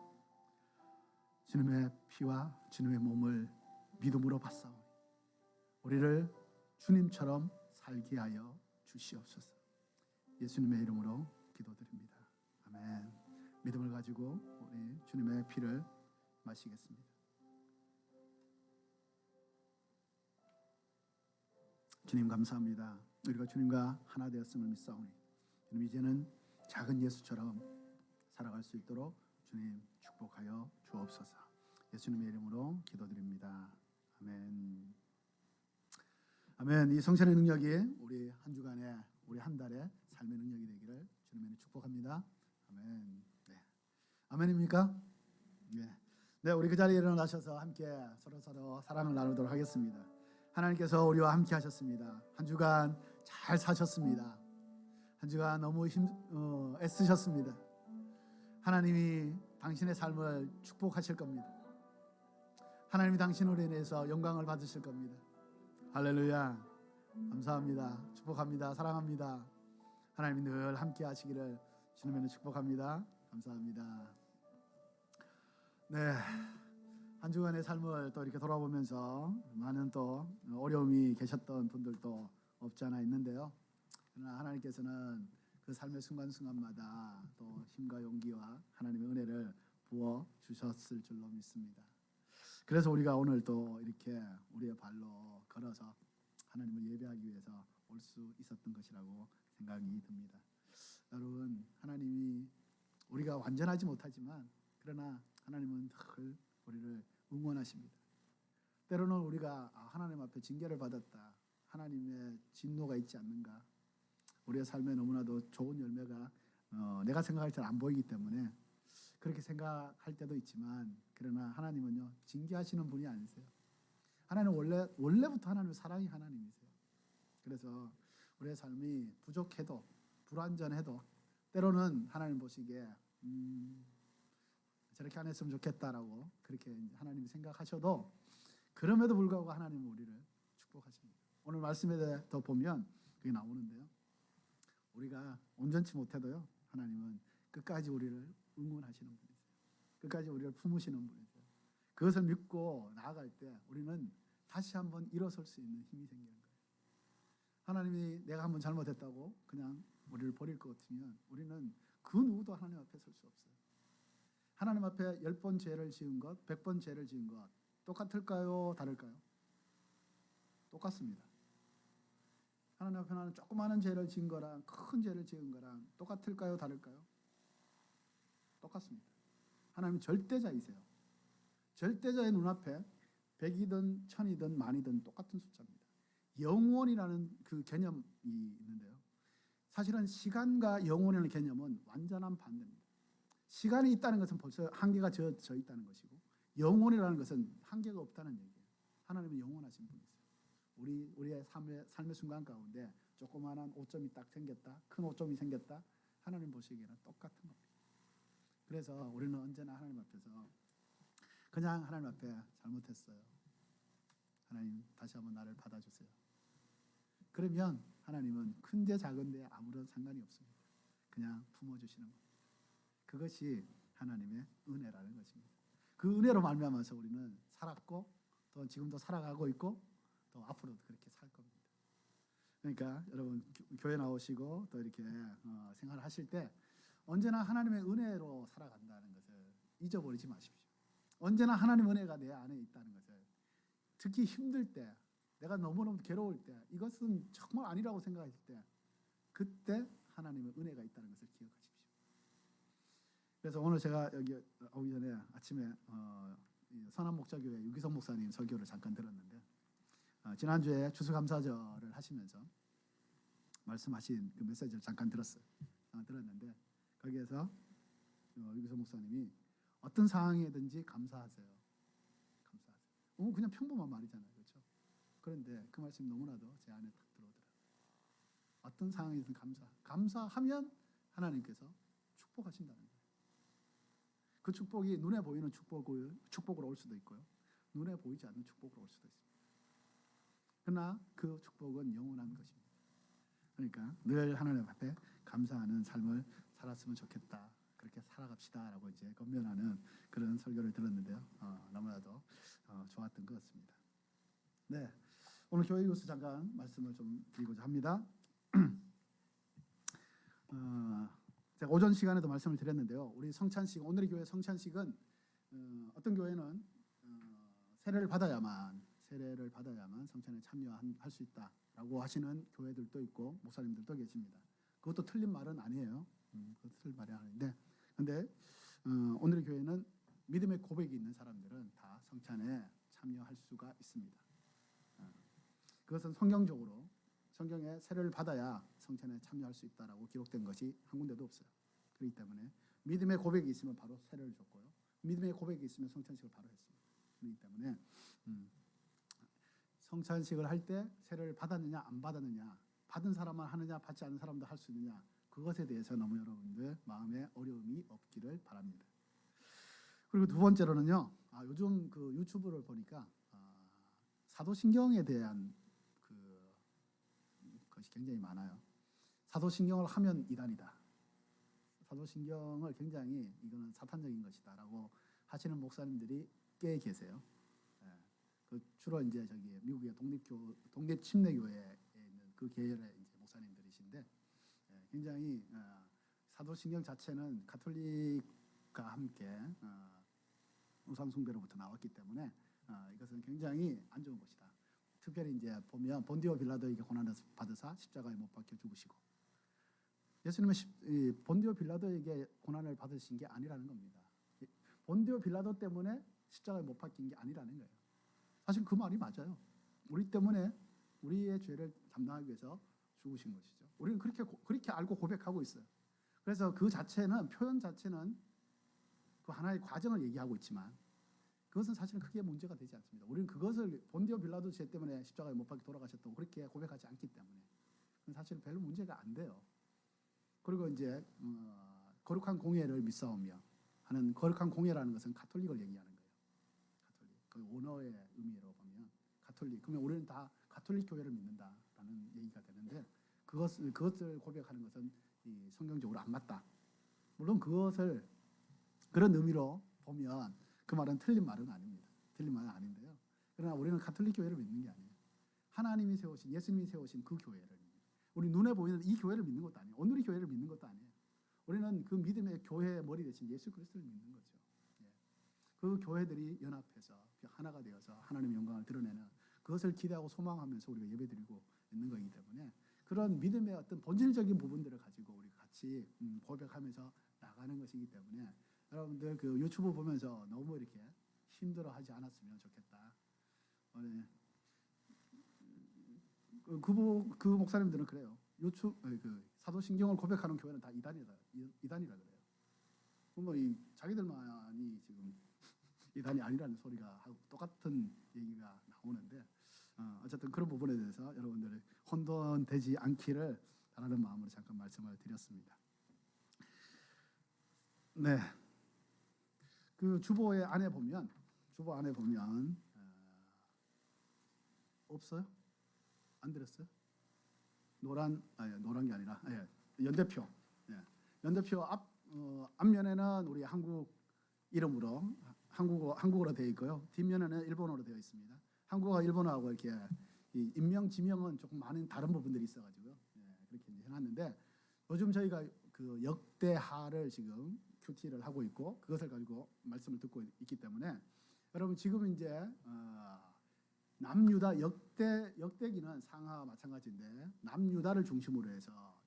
주님의 피와 주님의 몸을 믿음으로 받사오니 우리를 주님처럼 살게 하여 주시옵소서. 예수님의 이름으로 기도드립니다. 아멘. 믿음을 가지고 우리 주님의 피를 마시겠습니다. 주님 감사합니다. 우리가 주님과 하나 되었음을 믿사오니 주님, 이제는 작은 예수처럼 살아갈 수 있도록 주님 축복하여 주옵소서. 예수님의 이름으로 기도드립니다. 아멘. 아멘. 이 성찬의 능력이 우리 한 주간에, 우리 한 달의 삶의 능력이 되기를 주님의 축복합니다. 아멘. 네. 아멘입니까? 네. 네, 우리 그 자리에 일어나셔서 함께 서로 사랑을 나누도록 하겠습니다. 하나님께서 우리와 함께 하셨습니다. 한 주간 잘 사셨습니다. 한 주간 너무 애쓰셨습니다. 하나님이 당신의 삶을 축복하실 겁니다. 하나님이 당신으로 인해서 영광을 받으실 겁니다. 할렐루야. 감사합니다. 축복합니다. 사랑합니다. 하나님이 늘 함께 하시기를 주님의 축복합니다. 감사합니다. 네, 한 주간의 삶을 또 이렇게 돌아보면서 많은 또 어려움이 계셨던 분들도 없지 않아 있는데요. 그러나 하나님께서는 그 삶의 순간순간마다 또 힘과 용기와 하나님의 은혜를 부어 주셨을 줄로 믿습니다. 그래서 우리가 오늘 또 이렇게 우리의 발로 걸어서 하나님을 예배하기 위해서 올 수 있었던 것이라고 생각이 듭니다. 여러분, 하나님이 우리가 완전하지 못하지만 그러나 하나님은 늘 우리를 응원하십니다. 때로는 우리가 하나님 앞에 징계를 받았다, 하나님의 진노가 있지 않는가, 우리의 삶에 너무나도 좋은 열매가 내가 생각할 때 안 보이기 때문에 그렇게 생각할 때도 있지만, 그러나 하나님은요 징계하시는 분이 아니세요. 하나님은 원래부터 하나님은 사랑이 하나님이세요. 그래서 우리의 삶이 부족해도 불완전해도 때로는 하나님 보시기에 저렇게 안 했으면 좋겠다라고 그렇게 하나님이 생각하셔도, 그럼에도 불구하고 하나님은 우리를 축복하십니다. 오늘 말씀에 더 보면 그게 나오는데요, 우리가 온전치 못해도요 하나님은 끝까지 우리를 응원하시는 분이세요. 끝까지 우리를 품으시는 분이세요. 그것을 믿고 나아갈 때 우리는 다시 한번 일어설 수 있는 힘이 생기는 거예요. 하나님이 내가 한번 잘못했다고 그냥 우리를 버릴 것 같으면 우리는 그 누구도 하나님 앞에 설 수 없어요. 하나님 앞에 10번 죄를 지은 것, 100번 죄를 지은 것 똑같을까요? 다를까요? 똑같습니다. 하나님 앞에 나는 조그마한 죄를 지은 거랑 큰 죄를 지은 거랑 똑같을까요? 다를까요? 똑같습니다. 하나님은 절대자이세요. 절대자의 눈앞에 100이든 1000이든 만이든 똑같은 숫자입니다. 영원이라는 그 개념이 있는데요, 사실은 시간과 영원이라는 개념은 완전한 반대입니다. 시간이 있다는 것은 벌써 한계가 져 있다는 것이고, 영원이라는 것은 한계가 없다는 얘기예요. 하나님은 영원하신 분이세요. 우리의 삶의 순간 가운데 조그마한 오점이 딱 생겼다, 큰 오점이 생겼다, 하나님 보시기에는 똑같은 겁니다. 그래서 우리는 언제나 하나님 앞에서 그냥 하나님 앞에 잘못했어요, 하나님 다시 한번 나를 받아주세요. 그러면 하나님은 큰데 작은데 아무런 상관이 없습니다. 그냥 품어주시는 겁니다. 그것이 하나님의 은혜라는 것입니다. 그 은혜로 말미암아서 우리는 살았고 또 지금도 살아가고 있고 또 앞으로도 그렇게 살 겁니다. 그러니까 여러분 교회 나오시고 또 이렇게 생활을 하실 때 언제나 하나님의 은혜로 살아간다는 것을 잊어버리지 마십시오. 언제나 하나님의 은혜가 내 안에 있다는 것을, 특히 힘들 때, 내가 너무너무 괴로울 때, 이것은 정말 아니라고 생각할 때, 그때 하나님의 은혜가 있다는 것을 기억하십시오. 그래서 오늘 제가 여기 오기 전에 아침에 선한목자교회 유기성 목사님 설교를 잠깐 들었는데, 지난주에 추수감사절을 하시면서 말씀하신 그 메시지를 잠깐 들었는데, 거기에서 유기성 목사님이 어떤 상황이든지 감사하세요. 감사하세요. 그냥 평범한 말이잖아요, 그렇죠? 그런데 그 말씀이 너무나도 제 안에 딱 들어오더라고요. 어떤 상황이든 감사하면 하나님께서 축복하신다는 거예요. 그 축복이 눈에 보이는 축복으로 올 수도 있고요, 눈에 보이지 않는 축복으로 올 수도 있습니다. 그러나 그 축복은 영원한 것입니다. 그러니까 늘 하나님 앞에 감사하는 삶을 살았으면 좋겠다, 그렇게 살아갑시다라고 이제 권면하는 그런 설교를 들었는데요. 너무나도 좋았던 것 같습니다. 네, 오늘 교회 뉴스 잠깐 말씀을 좀 드리고자 합니다. 제가 오전 시간에도 말씀을 드렸는데요. 우리 성찬식, 오늘의 교회 성찬식은 어떤 교회는 세례를 받아야만 성찬에 참여할 수 있다라고 하시는 교회들도 있고 목사님들도 계십니다. 그것도 틀린 말은 아니에요. 그것도 틀린 말이 아닌데, 근데 오늘의 교회는 믿음의 고백이 있는 사람들은 다 성찬에 참여할 수가 있습니다. 그것은 성경에 세례를 받아야 성찬에 참여할 수 있다라고 기록된 것이 한 군데도 없어요. 그렇기 때문에 믿음의 고백이 있으면 바로 세례를 줬고요, 믿음의 고백이 있으면 성찬식을 바로 했습니다. 그렇기 때문에 성찬식을 할 때 세례를 받았느냐 안 받았느냐, 받은 사람만 하느냐 받지 않은 사람도 할 수 있느냐, 그것에 대해서 너무 여러분들 마음에 어려움이 없기를 바랍니다. 그리고 두 번째로는요, 요즘 그 유튜브를 보니까 사도신경에 대한 것이 굉장히 많아요. 사도신경을 하면 이단이다, 사도신경을 굉장히 이거는 사탄적인 것이다라고 하시는 목사님들이 꽤 계세요. 주로 이제 저기 미국의 독립침례교회에 있는 그 계열의 이제 목사님들이신데, 굉장히 사도신경 자체는 가톨릭과 함께 우상숭배로부터 나왔기 때문에 이것은 굉장히 안 좋은 것이다. 특별히 이제 보면 본디오 빌라도에게 고난을 받으사 십자가에 못 박혀 죽으시고, 예수님은 본디오 빌라도에게 고난을 받으신 게 아니라는 겁니다. 본디오 빌라도 때문에 십자가에 못 박힌 게 아니라는 거예요. 사실 그 말이 맞아요. 우리 때문에 우리의 죄를 담당하기 위해서 죽으신 것이죠. 우리는 그렇게 알고 고백하고 있어요. 그래서 그 자체는, 표현 자체는 그 하나의 과정을 얘기하고 있지만 그것은 사실은 크게 문제가 되지 않습니다. 우리는 그것을 본디오 빌라도 죄 때문에 십자가에 못 박혀 돌아가셨다고 그렇게 고백하지 않기 때문에 사실 별로 문제가 안 돼요. 그리고 이제 거룩한 공예를 믿사오며 하는, 거룩한 공예라는 것은 가톨릭을 얘기하는 거예요. 가톨릭, 그 원어의 의미로 보면 가톨릭, 그러면 우리는 다 가톨릭 교회를 믿는다라는 얘기가 되는데, 그것을 고백하는 것은 성경적으로 안 맞다. 물론 그것을 그런 의미로 보면 그 말은 틀린 말은 아닙니다. 틀린 말은 아닌데요. 그러나 우리는 가톨릭 교회를 믿는 게 아니에요. 하나님이 세우신, 예수님이 세우신 그 교회를 믿는 거예요. 우리 눈에 보이는 이 교회를 믿는 것도 아니에요. 오늘의 교회를 믿는 것도 아니에요. 우리는 그 믿음의 교회의 머리 대신 예수 그리스도를 믿는 거죠. 그 교회들이 연합해서 하나가 되어서 하나님의 영광을 드러내는, 그것을 기대하고 소망하면서 우리가 예배드리고 있는 거기 때문에 그런 믿음의 어떤 본질적인 부분들을 가지고 우리가 같이 고백하면서 나가는 것이기 때문에 여러분들 그 유튜브 보면서 너무 이렇게 힘들어하지 않았으면 좋겠다. 그 목사님들은 그래요. 그 사도신경을 고백하는 교회는 다 이단이라 그래요. 그러면 자기들만이 지금 이단이 아니라는 소리가 하고 똑같은 얘기가 나오는데, 어쨌든 그런 부분에 대해서 여러분들이 혼돈되지 않기를 바라는 마음으로 잠깐 말씀을 드렸습니다. 네, 그 주보 안에 보면 없어요? 안 드렸어요? 노란 게 아니라 연대표. 연대표 앞면에는 우리 한국 이름으로 한국어로 되어 있고요. 뒷면에는 일본어로 되어 있습니다. 한국어, 일본어하고 이렇게 이 임명 지명은 조금 많은 다른 부분들이 있어가지고요. 그렇게 이제 해놨는데 요즘 저희가 그 역대하를 지금 큐티를 하고 있고 그것을 가지고 말씀을 듣고 있기 때문에 여러분 지금 이제 남유다 역대기는 상하와 마찬가지인데 남유다를 중심으로 해서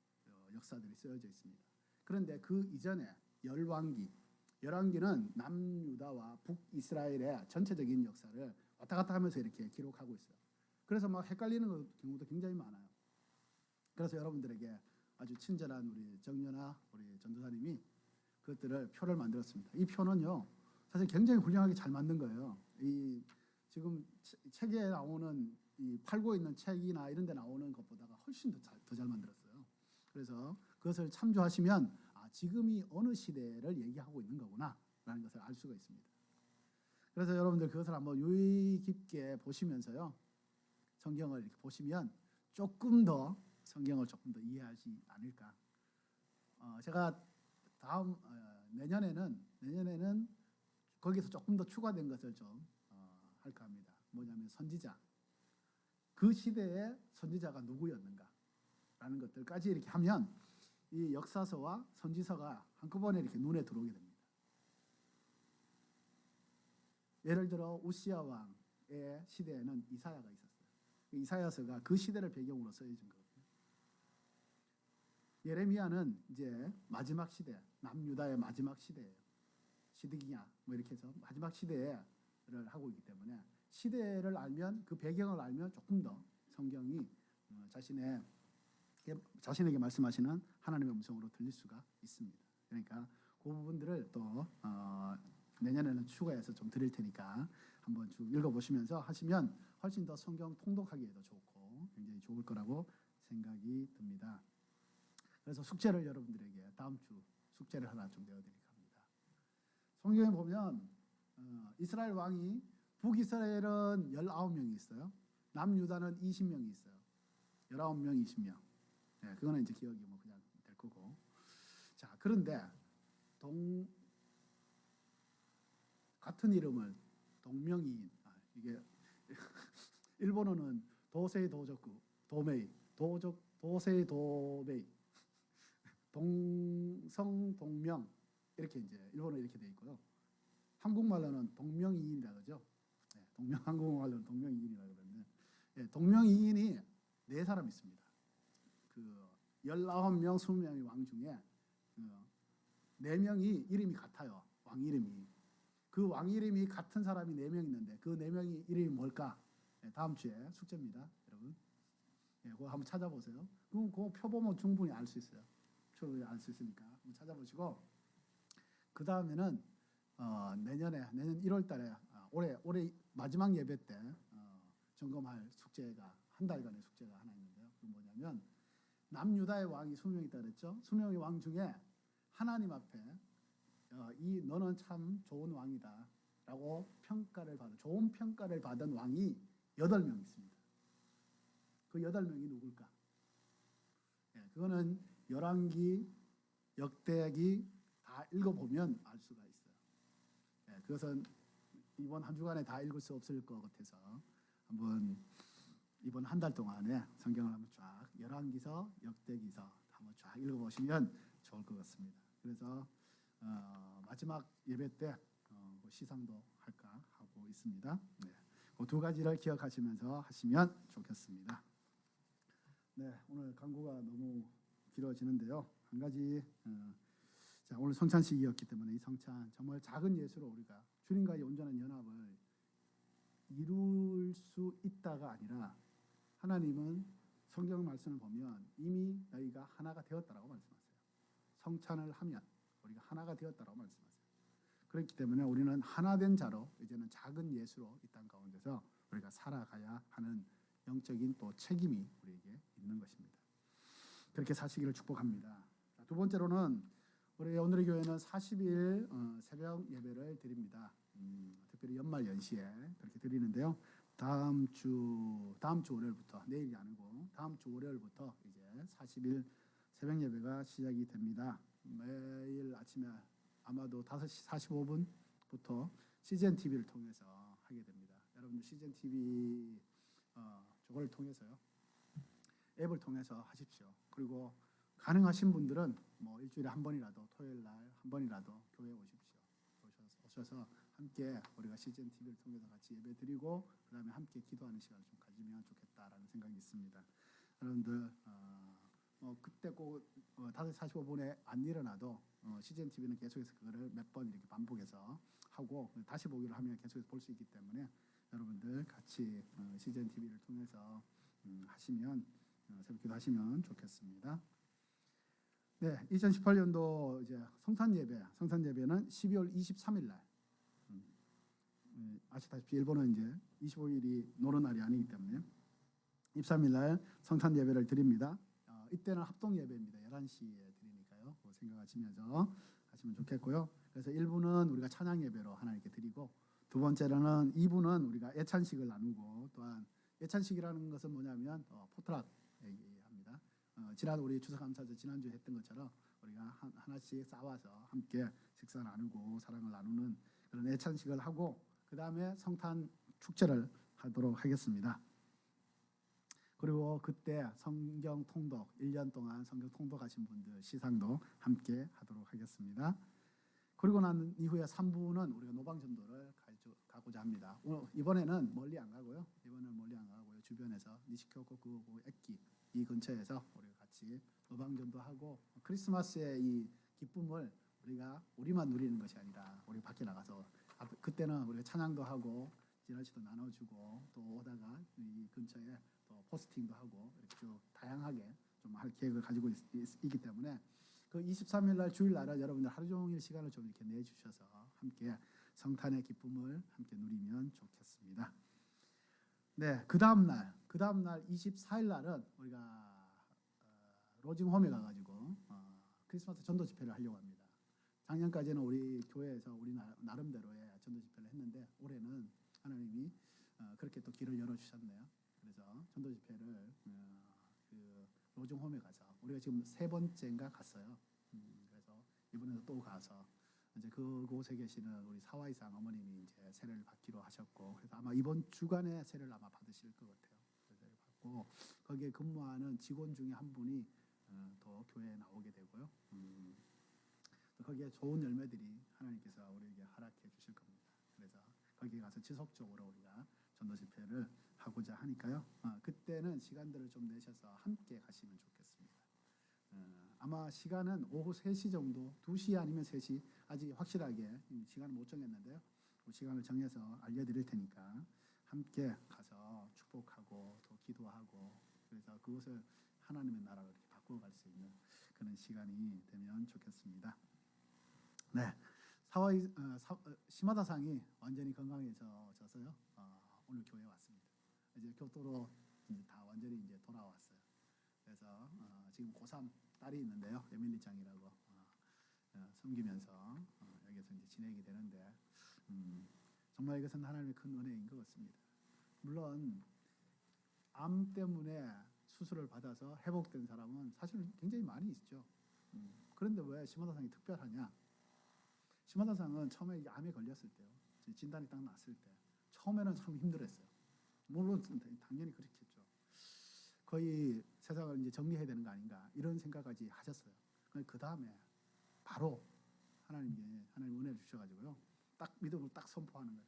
역사들이 쓰여져 있습니다. 그런데 그 이전에 열왕기는 남유다와 북이스라엘의 전체적인 역사를 왔다 갔다 하면서 이렇게 기록하고 있어요. 그래서 막 헷갈리는 경우도 굉장히 많아요. 그래서 여러분들에게 아주 친절한 우리 정연아 우리 전도사님이 그것들을 표를 만들었습니다. 이 표는요 사실 굉장히 훌륭하게 잘 만든 거예요. 이 지금 책에 나오는 이 팔고 있는 책이나 이런 데 나오는 것보다가 훨씬 더 잘 만들었어요. 그래서 그것을 참조하시면 지금이 어느 시대를 얘기하고 있는 거구나 라는 것을 알 수가 있습니다. 그래서 여러분들 그것을 한번 유의 깊게 보시면서요 성경을 이렇게 보시면 조금 더 성경을 조금 더 이해하지 않을까. 제가 다음 내년에는 거기서 조금 더 추가된 것을 좀 할까 합니다. 뭐냐면 선지자. 그 시대의 선지자가 누구였는가라는 것들까지 이렇게 하면 이 역사서와 선지서가 한꺼번에 이렇게 눈에 들어오게 됩니다. 예를 들어 우시야 왕의 시대에는 이사야가 있었어요. 이사야서가 그 시대를 배경으로 쓰여진 거거든요. 예레미야는 이제 마지막 시대, 남유다의 마지막 시대예요. 시드기야 뭐 이렇게 해서 마지막 시대를 하고 있기 때문에 시대를 알면 그 배경을 알면 조금 더 성경이 자신에게 말씀하시는 하나님의 음성으로 들릴 수가 있습니다. 그러니까 그 부분들을 또 내년에는 추가해서 좀 드릴 테니까 한번 쭉 읽어보시면서 하시면 훨씬 더 성경 통독하기에도 좋고 굉장히 좋을 거라고 생각이 듭니다. 그래서 숙제를 여러분들에게 다음 주 숙제를 하나 좀 내어드릴까 합니다. 성경에 보면 이스라엘 왕이 북이스라엘은 19명이 있어요. 남유다는 20명이 있어요. 19명, 20명. 그거는 이제 기억이 뭐 그냥 될 거고. 자, 그런데 같은 이름을 동명이인 이게 일본어는 도세이 도적구 도메이 도세이 도메이 동성 동명 이렇게 이제 일본어 이렇게 돼 있고요. 한국말로는 동명이인이라 그러죠. 한국말로는 동명이인이라 그러는데 동명이인이 4사람 있습니다. 그 19명, 20명의 왕 중에 4명이 이름이 같아요. 왕 이름이. 그 왕 이름이 같은 사람이 4명 있는데 그 4명이 이름이 뭘까? 다음 주에 숙제입니다, 여러분. 그거 한번 찾아보세요. 그거 표 보면 충분히 알 수 있어요. 충분히 알 수 있으니까 한번 찾아보시고 그 다음에는 내년 1월 달에 올해 마지막 예배 때 점검할 숙제가 한 달간의 숙제가 하나 있는데요. 그건 뭐냐면 남유다의 왕이 20명이 있다 그랬죠. 20명의 왕 중에 하나님 앞에 너는 참 좋은 왕이다 라고 좋은 평가를 받은 왕이 8명 있습니다. 그 8명이 누굴까? 그거는 열왕기, 역대기 다 읽어보면 알 수가 있어요. 그것은 이번 한 주간에 다 읽을 수 없을 것 같아서 한번 이번 한 달 동안에 성경을 한번 쫙 열왕기서, 역대기서 한번 쫙 읽어보시면 좋을 것 같습니다. 그래서 마지막 예배 때 시상도 할까 하고 있습니다. 그 2가지를 기억하시면서 하시면 좋겠습니다. 오늘 강구가 너무 길어지는데요. 한 가지 자, 오늘 성찬식이었기 때문에 이 성찬 정말 작은 예수로 우리가 주님과의 온전한 연합을 이룰 수 있다가 아니라 하나님은 성경 말씀을 보면 이미 너희가 하나가 되었다라고 말씀하세요. 성찬을 하면 우리가 하나가 되었다라고 말씀하세요. 그렇기 때문에 우리는 하나된 자로 이제는 작은 예수로 이 땅 가운데서 우리가 살아가야 하는 영적인 또 책임이 우리에게 있는 것입니다. 그렇게 사시기를 축복합니다. 두 번째로는 우리 오늘의 교회는 40일 새벽 예배를 드립니다. 특별히 연말 연시에 그렇게 드리는데요. 다음 주 월요일부터 내일이 아니고 다음 주 월요일부터 이제 40일 새벽 예배가 시작이 됩니다. 매일 아침에 아마도 5시 45분부터 CGN TV를 통해서 하게 됩니다. 여러분들 CGN TV 저걸 통해서요. 앱을 통해서 하십시오. 그리고 가능하신 분들은 뭐 일주일에 한 번이라도 토요일 날 한 번이라도 교회에 오십시오. 오셔서 함께 우리가 CGN TV를 통해서 같이 예배드리고 그다음에 함께 기도하는 시간을 좀 가지면 좋겠다라는 생각이 있습니다. 여러분들 그때 꼭 5시 45분에 안 일어나도 CGN TV는 계속해서 그거를 몇 번 이렇게 반복해서 하고 다시 보기를 하면 계속해서 볼 수 있기 때문에 여러분들 같이 CGN TV를 통해서 하시면 새벽기도 하시면 좋겠습니다. 네, 2018년도 이제 성탄 예배는 12월 23일 날 아시다시피 일본은 이제 25일이 노는 날이 아니기 때문에 23일 날 성탄 예배를 드립니다. 이때는 합동 예배입니다. 11시에 드리니까요. 그거 생각하시면서 하시면 좋겠고요. 그래서 1부는 우리가 찬양 예배로 하나님께 드리고 두 번째로는 2부는 우리가 예찬식을 나누고 또한 예찬식이라는 것은 뭐냐면 포트락 얘기합니다. 지난 우리 추수감사절 지난주에 했던 것처럼 우리가 하나씩 싸와서 함께 식사 나누고 사랑을 나누는 그런 예찬식을 하고 그 다음에 성탄 축제를 하도록 하겠습니다. 그리고 그때 성경 통독 1년 동안 성경 통독하신 분들 시상도 함께 하도록 하겠습니다. 그리고 난 이후에 3부는 우리가 노방전도를 가고자 합니다. 이번에는 멀리 안 가고요. 주변에서 니시키오코쿠 에키 이 근처에서 우리가 같이 노방전도하고 크리스마스의 이 기쁨을 우리만 누리는 것이 아니라 우리 밖에 나가서 그때는 우리가 찬양도 하고 지라시도 나눠주고 또 오다가 이 근처에 또 포스팅도 하고 이렇게 쭉 다양하게 좀 할 계획을 가지고 있기 때문에 그 23일 날 주일 날은 여러분들 하루 종일 시간을 좀 이렇게 내주셔서 함께 성탄의 기쁨을 함께 누리면 좋겠습니다. 네, 그 다음 날 24일 날은 우리가 로징홈에 가가지고 크리스마스 전도 집회를 하려고 합니다. 작년까지는 우리 교회에서 우리 나름대로의 전도 집회를 했는데 올해는 하나님이 그렇게 또 길을 열어주셨네요. 그래서 전도 집회를 그 로중홈에 가서 우리가 지금 3번째인가 갔어요. 그래서 이번에도 또 가서 이제 그곳에 계시는 우리 사와이상 어머님이 이제 세례를 받기로 하셨고 그래서 아마 이번 주간에 세례를 아마 받으실 것 같아요. 세례를 받고 거기에 근무하는 직원 중에 한 분이 또 교회에 나오게 되고요. 거기에 좋은 열매들이 하나님께서 우리에게 허락해 주실 겁니다. 그래서 거기에 가서 지속적으로 우리가 전도 집회를 하고자 하니까요. 그때는 시간들을 좀 내셔서 함께 가시면 좋겠습니다. 아마 시간은 오후 3시 정도, 2시 아니면 3시 아직 확실하게 시간을 못 정했는데요. 그 시간을 정해서 알려드릴 테니까 함께 가서 축복하고 또 기도하고 그래서 그것을 하나님의 나라로 이렇게 바꿔갈 수 있는 그런 시간이 되면 좋겠습니다. 네, 시마다상이 완전히 건강해져서요. 오늘 교회에 왔습니다. 이제 교토로 이제 다 완전히 이제 돌아왔어요. 그래서 지금 고3 딸이 있는데요. 에밀리 장이라고 섬기면서 여기서 이제 지내게 되는데 정말 이것은 하나님의 큰 은혜인 것 같습니다. 물론 암 때문에 수술을 받아서 회복된 사람은 사실 굉장히 많이 있죠. 그런데 왜 시마다상이 특별하냐? 시마다상은 처음에 암에 걸렸을 때요. 진단이 딱 났을 때 처음에는 참 힘들었어요. 물론 당연히 그렇겠죠. 거의 세상을 이제 정리해야 되는 거 아닌가 이런 생각까지 하셨어요. 그 다음에 바로 하나님 은혜를 주셔가지고요. 딱 믿음으로 딱 선포하는 거예요.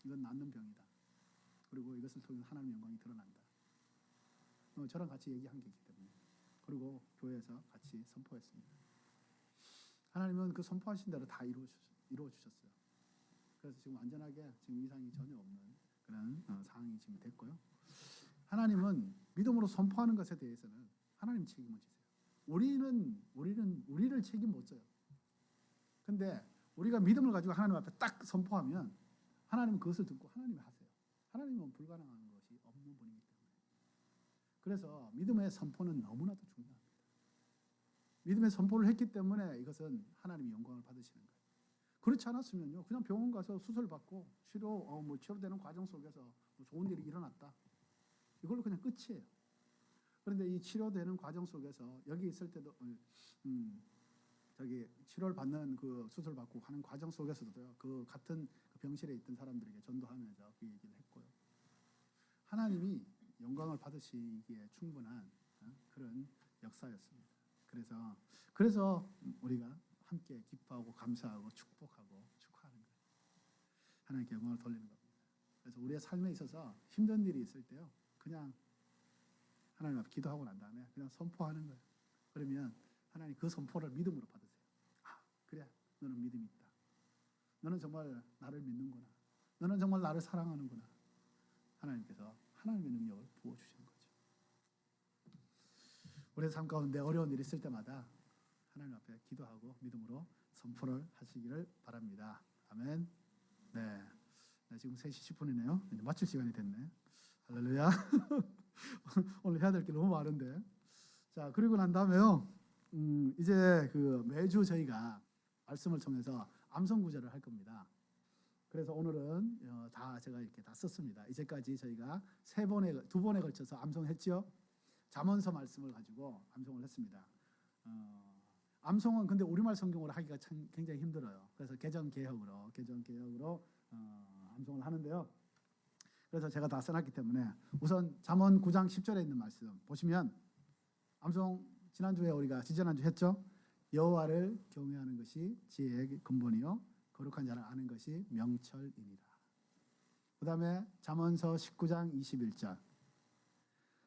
이건 낫는 병이다. 그리고 이것을 통해 하나님의 영광이 드러난다. 저랑 같이 얘기한 게 있기 때문에 그리고 교회에서 같이 선포했습니다. 하나님은 그 선포하신 대로 다 이루어 주셨어요. 그래서 지금 안전하게 지금 이상이 전혀 없는 그런 상황이 지금 됐고요. 하나님은 믿음으로 선포하는 것에 대해서는 하나님 책임을 지세요. 우리를 책임 못 져요. 근데 우리가 믿음을 가지고 하나님 앞에 딱 선포하면 하나님은 그것을 듣고 하나님이 하세요. 하나님은 불가능한 것이 없는 분이기 때문에. 그래서 믿음의 선포는 너무나도 중요합니다. 믿음의 선포를 했기 때문에 이것은 하나님이 영광을 받으시는 거예요. 그렇지 않았으면요, 그냥 병원 가서 수술 받고 치료되는 과정 속에서 좋은 일이 일어났다. 이걸로 그냥 끝이에요. 그런데 이 치료되는 과정 속에서 여기 있을 때도 저기 치료를 받는 그 수술 받고 하는 과정 속에서도요, 그 같은 그 병실에 있던 사람들에게 전도하면서 그 얘기를 했고요. 하나님이 영광을 받으시기에 충분한 그런 역사였습니다. 그래서 우리가 함께 기뻐하고 감사하고 축복하고 축하하는 거예요. 하나님께 영광을 돌리는 겁니다. 그래서 우리의 삶에 있어서 힘든 일이 있을 때요, 그냥 하나님 앞에 기도하고 난 다음에 그냥 선포하는 거예요. 그러면 하나님 그 선포를 믿음으로 받으세요. 아, 그래, 너는 믿음이 있다. 너는 정말 나를 믿는구나. 너는 정말 나를 사랑하는구나. 하나님께서 하나님의 능력을 부어주시는 거죠. 우리의 삶 가운데 어려운 일이 있을 때마다 하나님 앞에 기도하고 믿음으로 선포를 하시기를 바랍니다. 아멘. 네, 지금 3시 10분이네요. 이제 마칠 시간이 됐네. 할렐루야. 오늘 해야 될 게 너무 많은데. 자, 그리고 난 다음에요, 이제 그 매주 저희가 말씀을 통해서 암송 구절을 할 겁니다. 그래서 오늘은 다 제가 이렇게 다 썼습니다. 이제까지 저희가 두 번에 걸쳐서 암송했죠. 잠언서 말씀을 가지고 암송을 했습니다. 암송은 근데 우리말 성경으로 하기가 참 굉장히 힘들어요. 그래서 개정 개혁으로 암송을 하는데요. 그래서 제가 다 써놨기 때문에 우선 잠언 9장 10절에 있는 말씀 보시면, 암송 지난주 했죠. 여호와를 경외하는 것이 지혜의 근본이요 거룩한 자를 아는 것이 명철이니라. 그 다음에 잠언서 19장 21절,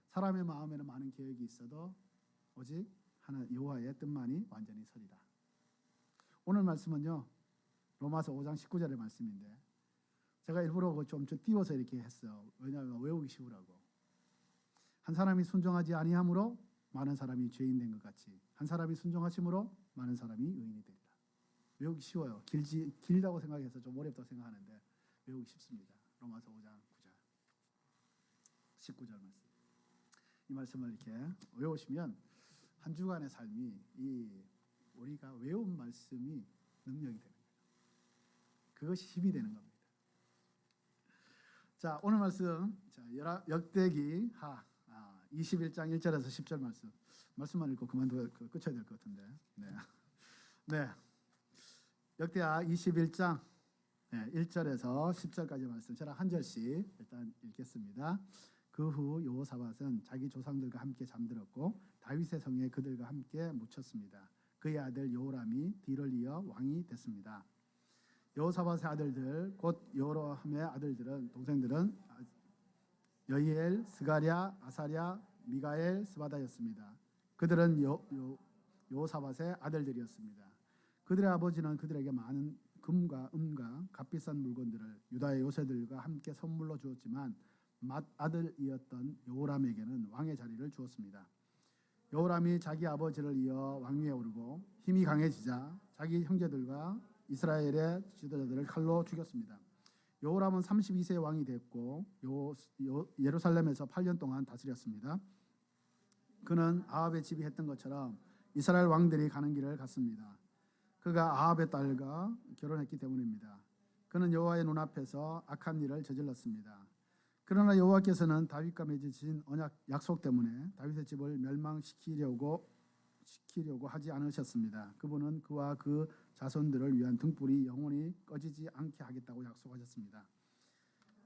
사람의 마음에는 많은 계획이 있어도 오직 하나 여호와의 뜻만이 완전히 서리라. 오늘 말씀은요, 로마서 5장 19절의 말씀인데, 제가 일부러 좀 띄워서 이렇게 했어요. 왜냐하면 외우기 쉬우라고. 한 사람이 순종하지 아니함으로 많은 사람이 죄인 된 것 같이 한 사람이 순종하심으로 많은 사람이 의인이 되리라. 외우기 쉬워요. 길다고 생각해서 좀 어렵다고 생각하는데 외우기 쉽습니다. 로마서 5장 9절 19절 말씀. 이 말씀을 이렇게 외우시면 한 주간의 삶이 우리가 외운 말씀이 능력이 되는 거예요. 그것이 힘이 되는 겁니다. 자, 오늘 말씀, 역대기 21장 1절에서 10절 말씀만 읽고 끝쳐야 될 것 같은데. 네. 역대하 21장 1절에서 10절까지 말씀, 저랑 한 절씩 일단 읽겠습니다. 그 후 여호사밧은 자기 조상들과 함께 잠들었고 다윗의 성에 그들과 함께 묻혔습니다. 그의 아들 여호람이 뒤를 이어 왕이 됐습니다. 여호사밧의 아들들 곧 여호람의 아들들은 동생들은 여히엘, 스가랴, 아사랴, 미가엘, 스바다였습니다. 그들은 여호사밧의 아들들이었습니다. 그들의 아버지는 그들에게 많은 금과 은과 값비싼 물건들을 유다의 요새들과 함께 선물로 주었지만 맏아들이었던 여호람에게는 왕의 자리를 주었습니다. 여호람이 자기 아버지를 이어 왕위에 오르고 힘이 강해지자 자기 형제들과 이스라엘의 지도자들을 칼로 죽였습니다. 여호람은 32세의 왕이 됐고 예루살렘에서 8년 동안 다스렸습니다. 그는 아합의 집이 했던 것처럼 이스라엘 왕들이 가는 길을 갔습니다. 그가 아합의 딸과 결혼했기 때문입니다. 그는 여호와의 눈앞에서 악한 일을 저질렀습니다. 그러나 여호와께서는 다윗과 맺으신 언약 약속 때문에 다윗의 집을 멸망시키려고 하지 않으셨습니다. 그분은 그와 그 자손들을 위한 등불이 영원히 꺼지지 않게 하겠다고 약속하셨습니다.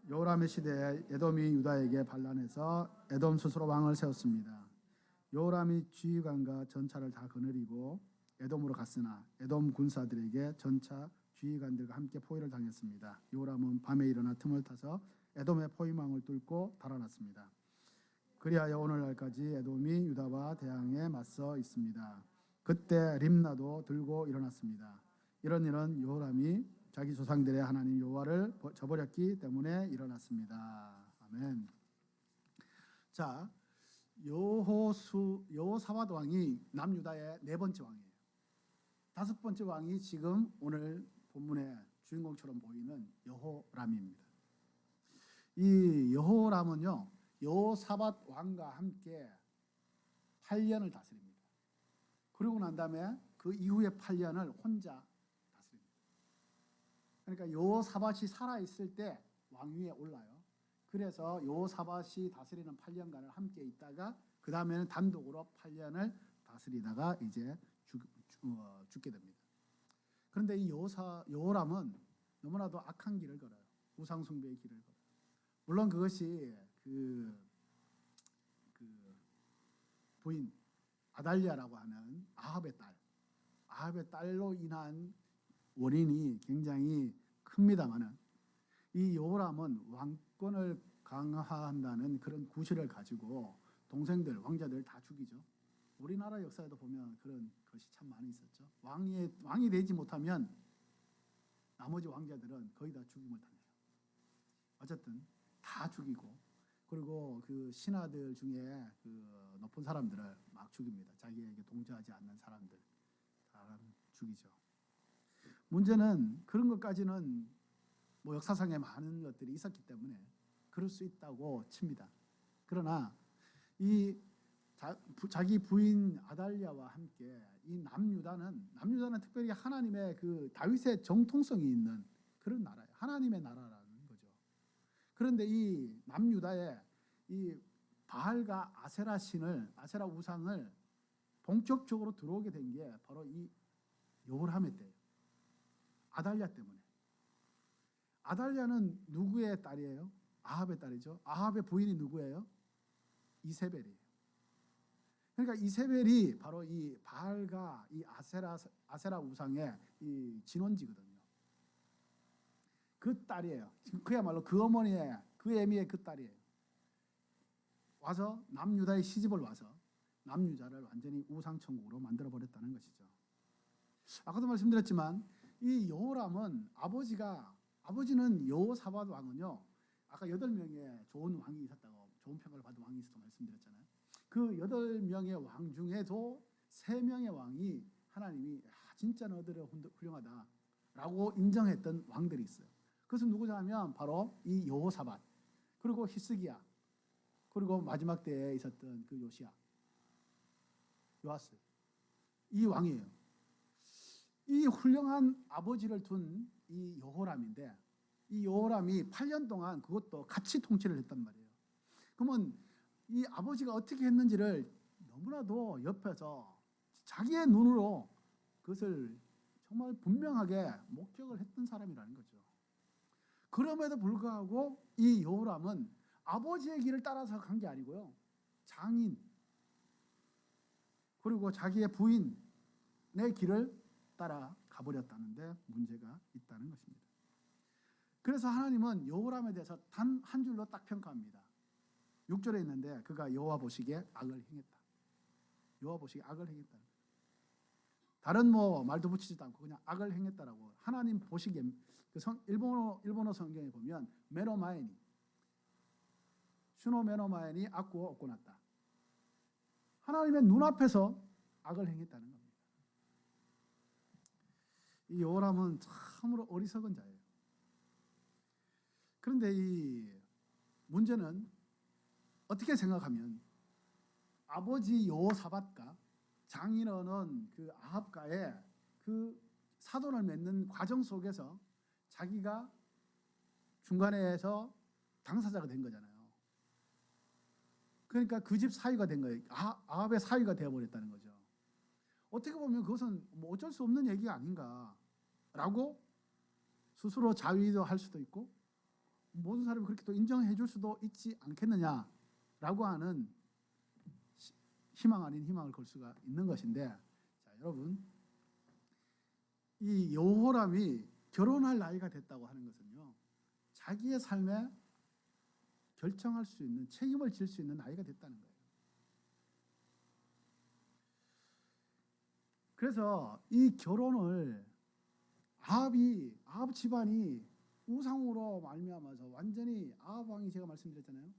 여호람의 시대에 에돔이 유다에게 반란해서 에돔 스스로 왕을 세웠습니다. 여호람이 지휘관과 전차를 다 거느리고 에돔으로 갔으나 에돔 군사들에게 전차 지휘관들과 함께 포위를 당했습니다. 여호람은 밤에 일어나 틈을 타서 에돔의 포위망을 뚫고 달아났습니다. 그리하여 오늘날까지 에돔이 유다와 대항해 맞서 있습니다. 그때 림나도 들고 일어났습니다. 이런 일은 여호람이 자기 조상들의 하나님 여호와를 저버렸기 때문에 일어났습니다. 아멘. 자, 여호사밧 왕이 남유다의 4번째 왕이에요. 5번째 왕이 지금 오늘 본문의 주인공처럼 보이는 여호람입니다. 이 여호람은요, 여호사밧 왕과 함께 8년을 다스립니다. 그리고 난 다음에 그 이후에 8년을 혼자 다스립니다. 그러니까 여호사밧이 살아있을 때 왕위에 올라요. 그래서 여호사밧이 다스리는 8년간을 함께 있다가 그 다음에는 단독으로 8년을 다스리다가 이제 죽게 됩니다. 그런데 이 여호람은 너무나도 악한 길을 걸어요. 우상숭배의 길을 걸어요. 물론 그것이 부인 아달랴라고 하는 아합의 딸로 인한 원인이 굉장히 큽니다만은 이 여호람은 왕권을 강화한다는 그런 구실을 가지고 동생들 왕자들 다 죽이죠. 우리나라 역사에도 보면 그런 것이 참 많이 있었죠. 왕이 되지 못하면 나머지 왕자들은 거의 다 죽임을 당해요. 어쨌든 다 죽이고, 그리고 그 신하들 중에 그 높은 사람들을 막 죽입니다. 자기에게 동조하지 않는 사람들 다 죽이죠. 문제는 그런 것까지는 뭐 역사상에 많은 것들이 있었기 때문에 그럴 수 있다고 칩니다. 그러나 이 자기 부인 아달랴와 함께 이 남유다는 특별히 하나님의 그 다윗의 정통성이 있는 그런 나라예요. 하나님의 나라라는 거죠. 그런데 이 남유다에 이 바알과 아세라 우상을 본격적으로 들어오게 된 게 바로 이 여호람의 때예요. 아달랴 때문에. 아달랴는 누구의 딸이에요? 아합의 딸이죠. 아합의 부인이 누구예요? 이세벨이에요. 그러니까 이세벨이 바로 이 바알과 이 아세라 우상의 이 진원지거든요. 그 딸이에요. 그야말로 그 어머니의 그 애미의 그 딸이에요. 와서 남유다의 시집을 와서 남유다를 완전히 우상천국으로 만들어 버렸다는 것이죠. 아까도 말씀드렸지만 이 여호람은 아버지는 여호사밧 왕은요. 아까 8명의 좋은 왕이 있었다고, 좋은 평가를 받은 왕이 있었다고 말씀드렸잖아요. 그 8명의 왕 중에도 3명의 왕이 하나님이 진짜 너희들은 훌륭하다라고 인정했던 왕들이 있어요. 그것은 누구냐면 바로 이 여호사밧, 그리고 히스기야, 그리고 마지막 때에 있었던 그 요아스, 이 왕이에요. 이 훌륭한 아버지를 둔 이 여호람인데, 이 여호람이 8년 동안 그것도 같이 통치를 했단 말이에요. 그러면 이 아버지가 어떻게 했는지를 너무나도 옆에서 자기의 눈으로 그것을 정말 분명하게 목격을 했던 사람이라는 거죠. 그럼에도 불구하고 이 여호람은 아버지의 길을 따라서 간 게 아니고요. 장인, 그리고 자기의 부인의 길을 따라 가버렸다는데 문제가 있다는 것입니다. 그래서 하나님은 여호람에 대해서 단 한 줄로 딱 평가합니다. 6절에 있는데 그가 여호와 보시기에 악을 행했다. 여호와 보시기에 악을 행했다. 다른 뭐 말도 붙이지도 않고 그냥 악을 행했다라고 하나님 보시기에, 그 일본어 성경에 보면 슈노 메노마에니 악구어 없고났다. 하나님의 눈앞에서 악을 행했다는 겁니다. 이 여호람은 참으로 어리석은 자예요. 그런데 이 문제는 어떻게 생각하면 아버지 여호사밧과 장인어른 그 아합과의 그 사돈을 맺는 과정 속에서 자기가 중간에서 당사자가 된 거잖아요. 그러니까 그 집 사위가 된 거예요. 아합의 사위가 되어버렸다는 거죠. 어떻게 보면 그것은 뭐 어쩔 수 없는 얘기가 아닌가라고 스스로 자위도 할 수도 있고, 모든 사람이 그렇게 또 인정해 줄 수도 있지 않겠느냐라고 하는 희망 아닌 희망을 걸 수가 있는 것인데, 자, 여러분, 이 여호람이 결혼할 나이가 됐다고 하는 것은요, 자기의 삶에 결정할 수 있는, 책임을 질 수 있는 나이가 됐다는 거예요. 그래서 이 결혼을 아합 집안이 우상으로 말미암아서 완전히 아합 왕이, 제가 말씀드렸잖아요.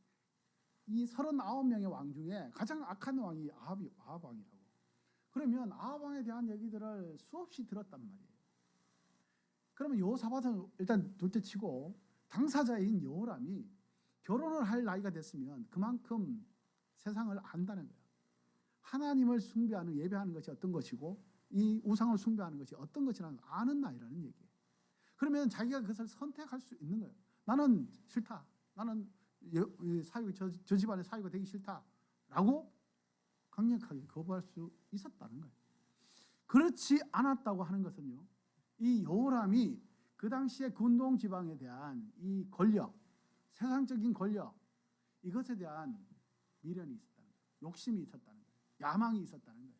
이 39명의 왕 중에 가장 악한 왕이 아합 왕이라고. 그러면 아합 왕에 대한 얘기들을 수없이 들었단 말이에요. 그러면 여호사밧은 일단 둘째치고 당사자인 여호람이 결혼을 할 나이가 됐으면 그만큼 세상을 안다는 거예요. 하나님을 숭배하는, 예배하는 것이 어떤 것이고 이 우상을 숭배하는 것이 어떤 것이라는 아는 나이라는 얘기예요. 그러면 자기가 그것을 선택할 수 있는 거예요. 나는 싫다. 나는 저 집안의 사위가 되기 싫다라고 강력하게 거부할 수 있었다는 거예요. 그렇지 않았다고 하는 것은요, 이 여호람이 그 당시에 군동 지방에 대한 이 권력, 세상적인 권력, 이것에 대한 미련이 있었다는 거예요. 욕심이 있었다는 거예요. 야망이 있었다는 거예요.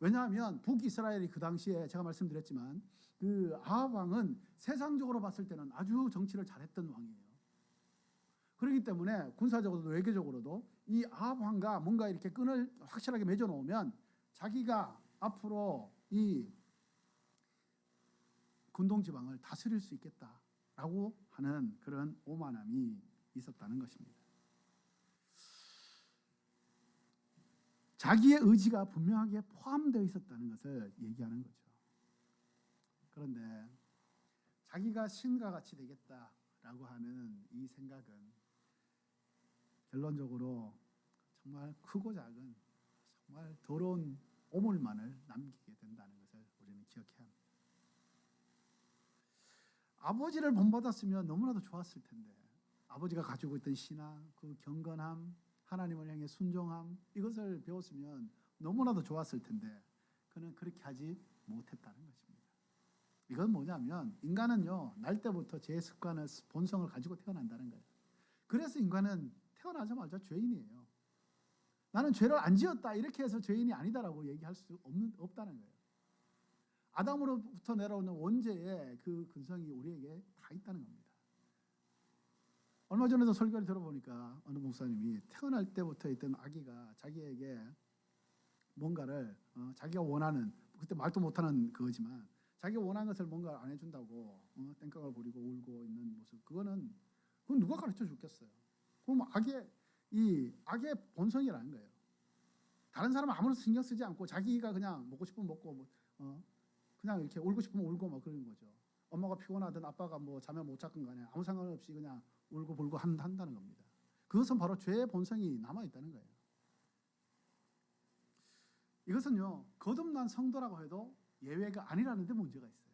왜냐하면 북이스라엘이 그 당시에 제가 말씀드렸지만 그 아합 왕은 세상적으로 봤을 때는 아주 정치를 잘했던 왕이에요. 그렇기 때문에 군사적으로도 외교적으로도 이 아합 왕과 뭔가 이렇게 끈을 확실하게 맺어 놓으면 자기가 앞으로 이 근동 지방을 다스릴 수 있겠다라고 하는 그런 오만함이 있었다는 것입니다. 자기의 의지가 분명하게 포함되어 있었다는 것을 얘기하는 거죠. 그런데 자기가 신과 같이 되겠다라고 하는 이 생각은 결론적으로 정말 크고 작은 정말 더러운 오물만을 남기게 된다는 것을 우리는 기억해야 합니다. 아버지를 본받았으면 너무나도 좋았을 텐데 아버지가 가지고 있던 신앙, 그 경건함, 하나님을 향해 순종함 이것을 배웠으면 너무나도 좋았을 텐데 그는 그렇게 하지 못했다는 것입니다. 이건 뭐냐면 인간은요 날 때부터 제 습관을 본성을 가지고 태어난다는 거예요. 그래서 인간은 태어나자마자 죄인이에요. 나는 죄를 안 지었다 이렇게 해서 죄인이 아니다라고 얘기할 수 없다는 거예요. 아담으로부터 내려오는 원죄의 그 근성이 우리에게 다 있다는 겁니다. 얼마 전에도 설교를 들어보니까 어느 목사님이 태어날 때부터 있던 아기가 자기에게 뭔가를 자기가 원하는 그때 말도 못하는 그거지만 자기가 원하는 것을 뭔가 안 해준다고 땡깡을 부리고 울고 있는 모습 그건 누가 가르쳐 줬겠어요. 그럼 악의 본성이라는 거예요. 다른 사람은 아무런 신경 쓰지 않고 자기가 그냥 먹고 싶으면 먹고 그냥 이렇게 울고 싶으면 울고 막 그러는 거죠. 엄마가 피곤하든 아빠가 뭐 잠을 못 잤건 간에 아무 상관없이 그냥 울고 불고 한다는 겁니다. 그것은 바로 죄의 본성이 남아 있다는 거예요. 이것은요 거듭난 성도라고 해도 예외가 아니라는 데 문제가 있어요.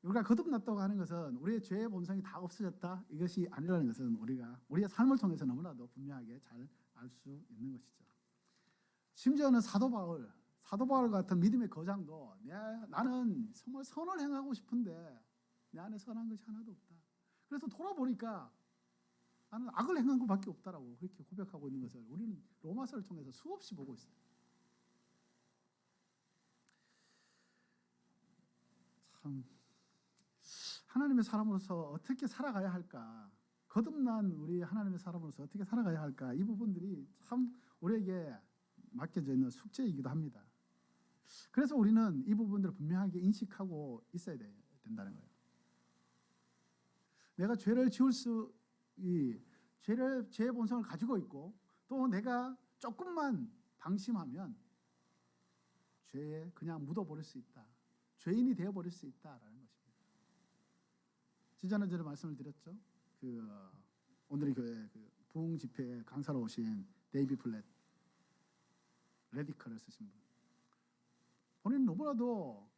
우리가 거듭났다고 하는 것은 우리의 죄의 본성이 다 없어졌다 이것이 아니라는 것은 우리의 삶을 통해서 너무나도 분명하게 잘 알 수 있는 것이죠. 심지어는 사도 바울 같은 믿음의 거장도 나는 정말 선을 행하고 싶은데 내 안에 선한 것이 하나도 없다. 그래서 돌아보니까 나는 악을 행한 것밖에 없다라고 그렇게 고백하고 있는 것을 우리는 로마서를 통해서 수없이 보고 있어요. 참 하나님의 사람으로서 어떻게 살아가야 할까? 거듭난 우리 하나님의 사람으로서 어떻게 살아가야 할까? 이 부분들이 참 우리에게 맡겨져 있는 숙제이기도 합니다. 그래서 우리는 이 부분들을 분명하게 인식하고 있어야 된다는 거예요. 내가 죄를 지을 죄의 본성을 가지고 있고 또 내가 조금만 방심하면 죄에 그냥 묻어버릴 수 있다. 죄인이 되어버릴 수 있다라는 것입니다. 지난주에 말씀을 드렸죠. 오늘의 교회 부흥 집회에 강사로 오신 데이비 플랫 레디컬을 쓰신 분. 본인은 너무나도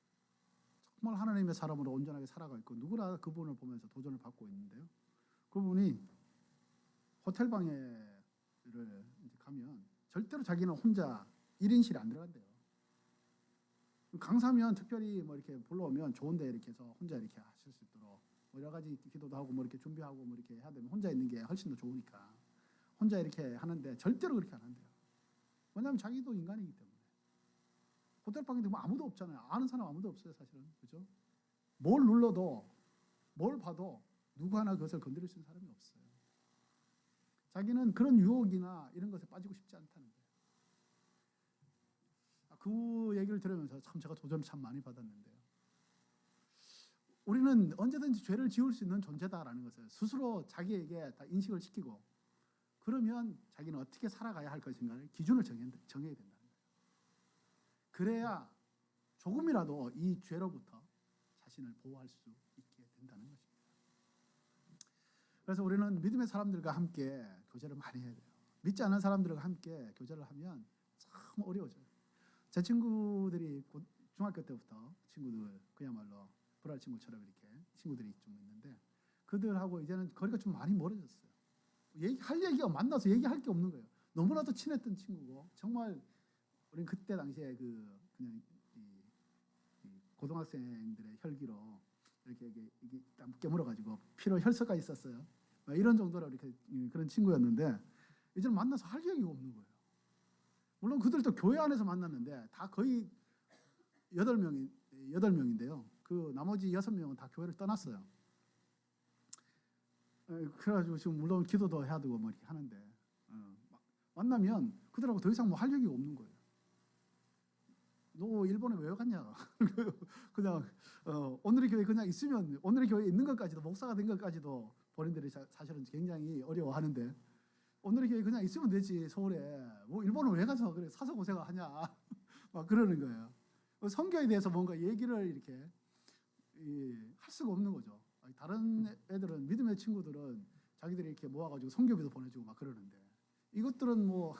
정말 하나님의 사람으로 온전하게 살아가 있고 누구나 그분을 보면서 도전을 받고 있는데요. 그분이 호텔 방에를 가면 절대로 자기는 혼자 1인실에 안 들어간대요. 강사면 특별히 뭐 이렇게 불러오면 좋은데 이렇게 해서 혼자 이렇게 하실 수 있도록 여러 가지 기도도 하고 뭐 이렇게 준비하고 뭐 이렇게 해야 되면 혼자 있는 게 훨씬 더 좋으니까 혼자 이렇게 하는데 절대로 그렇게 안 한대요. 왜냐하면 자기도 인간이기 때문에. 호텔방인데 뭐 아무도 없잖아요. 아는 사람 아무도 없어요, 사실은. 그죠? 뭘 눌러도 뭘 봐도 누구 하나 그것을 건드릴 수 있는 사람이 없어요. 자기는 그런 유혹이나 이런 것에 빠지고 싶지 않다는 거예요. 그 얘기를 들으면서 참 제가 도전을 참 많이 받았는데요. 우리는 언제든지 죄를 지을 수 있는 존재다라는 것을 스스로 자기에게 다 인식을 시키고 그러면 자기는 어떻게 살아가야 할 것인가를 기준을 정해야 된다는 거예요. 그래야 조금이라도 이 죄로부터 자신을 보호할 수 있게 된다는 것입니다. 그래서 우리는 믿음의 사람들과 함께 교제를 많이 해야 돼요. 믿지 않는 사람들과 함께 교제를 하면 참 어려워져요. 제 친구들이 중학교 때부터 친구들 그야말로 불알 친구처럼 이렇게 친구들이 좀 있는데 그들하고 이제는 거리가 좀 많이 멀어졌어요. 할 얘기가 만나서 얘기할 게 없는 거예요. 너무나도 친했던 친구고 정말 우리는 그때 당시에 그냥 고등학생들의 혈기로 이렇게 딱 깨물어가지고 피로 혈서가 있었어요. 이런 정도로 이렇게 그런 친구였는데 이제는 만나서 할 얘기가 없는 거예요. 물론 그들도 교회 안에서 만났는데 다 거의 8명인데요. 그 나머지 6명은 다 교회를 떠났어요. 그래가지고 지금 물론 기도도 해야 되고 뭐 이렇게 하는데 만나면 그들하고 더 이상 뭐 할 얘기가 없는 거예요. 너 일본에 왜 갔냐? 그냥 오늘의 교회 그냥 있으면 오늘의 교회에 있는 것까지도 목사가 된 것까지도 본인들이 사실은 굉장히 어려워하는데 오늘의 교회 그냥 있으면 되지 서울에 뭐 일본을 왜 가서 그래 사서 고생을 하냐 막 그러는 거예요. 선교에 대해서 뭔가 얘기를 이렇게 할 수가 없는 거죠. 다른 애들은 믿음의 친구들은 자기들이 이렇게 모아가지고 선교비도 보내주고 막 그러는데 이것들은 뭐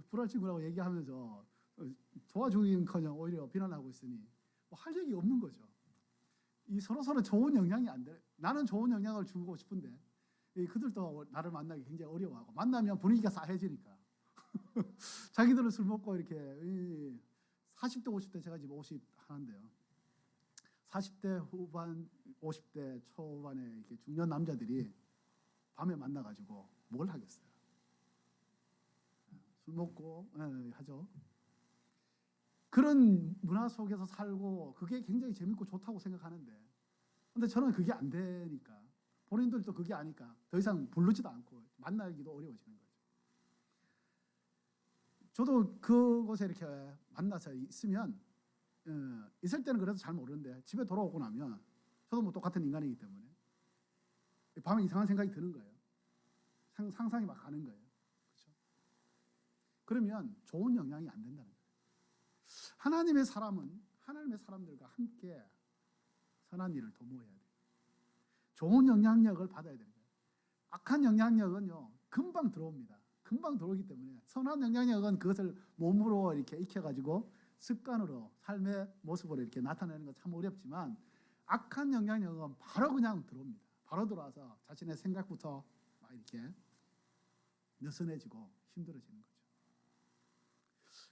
불알 친구라고 얘기하면서 도와주긴커녕 오히려 비난하고 있으니 뭐 할 얘기 없는 거죠. 이 서로 좋은 영향이 안 돼. 나는 좋은 영향을 주고 싶은데 그들도 나를 만나기 굉장히 어려워하고 만나면 분위기가 싸해지니까 자기들은 술 먹고 이렇게 40대 50대 제가 지금 50 하는데요. 40대 후반 50대 초반에 이렇게 중년 남자들이 밤에 만나가지고 뭘 하겠어요. 술 먹고 하죠. 그런 문화 속에서 살고 그게 굉장히 재밌고 좋다고 생각하는데 근데 저는 그게 안 되니까 본인들도 그게 아니까 더 이상 부르지도 않고 만나기도 어려워지는 거죠. 저도 그곳에 이렇게 만나서 있으면 있을 때는 그래도 잘 모르는데 집에 돌아오고 나면 저도 뭐 똑같은 인간이기 때문에 밤에 이상한 생각이 드는 거예요. 상상이 막 가는 거예요. 그렇죠? 그러면 좋은 영향이 안 된다는 거예요. 하나님의 사람들과 함께 선한 일을 도모해야 돼요. 좋은 영향력을 받아야 되는 거예요. 악한 영향력은요 금방 들어옵니다. 금방 들어오기 때문에 선한 영향력은 그것을 몸으로 이렇게 익혀가지고 습관으로 삶의 모습으로 이렇게 나타내는 건 참 어렵지만 악한 영향력은 바로 그냥 들어옵니다. 바로 들어와서 자신의 생각부터 막 이렇게 느슨해지고 힘들어지는 거죠.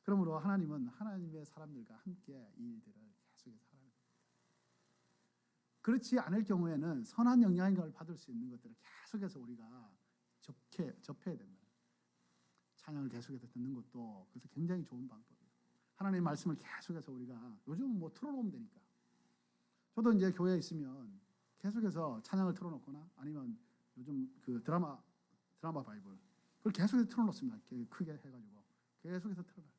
그러므로 하나님은 하나님의 사람들과 함께 이 일들을 계속해서 하라는 겁니다. 그렇지 않을 경우에는 선한 영향력을 받을 수 있는 것들을 계속해서 우리가 접해야 된다. 찬양을 계속해서 듣는 것도 그래서 굉장히 좋은 방법이에요. 하나님의 말씀을 계속해서 우리가 요즘은 뭐 틀어놓으면 되니까. 저도 이제 교회에 있으면 계속해서 찬양을 틀어놓거나 아니면 요즘 그 드라마 바이블 그걸 계속해서 틀어놓습니다. 크게 해가지고 계속해서 틀어놔요.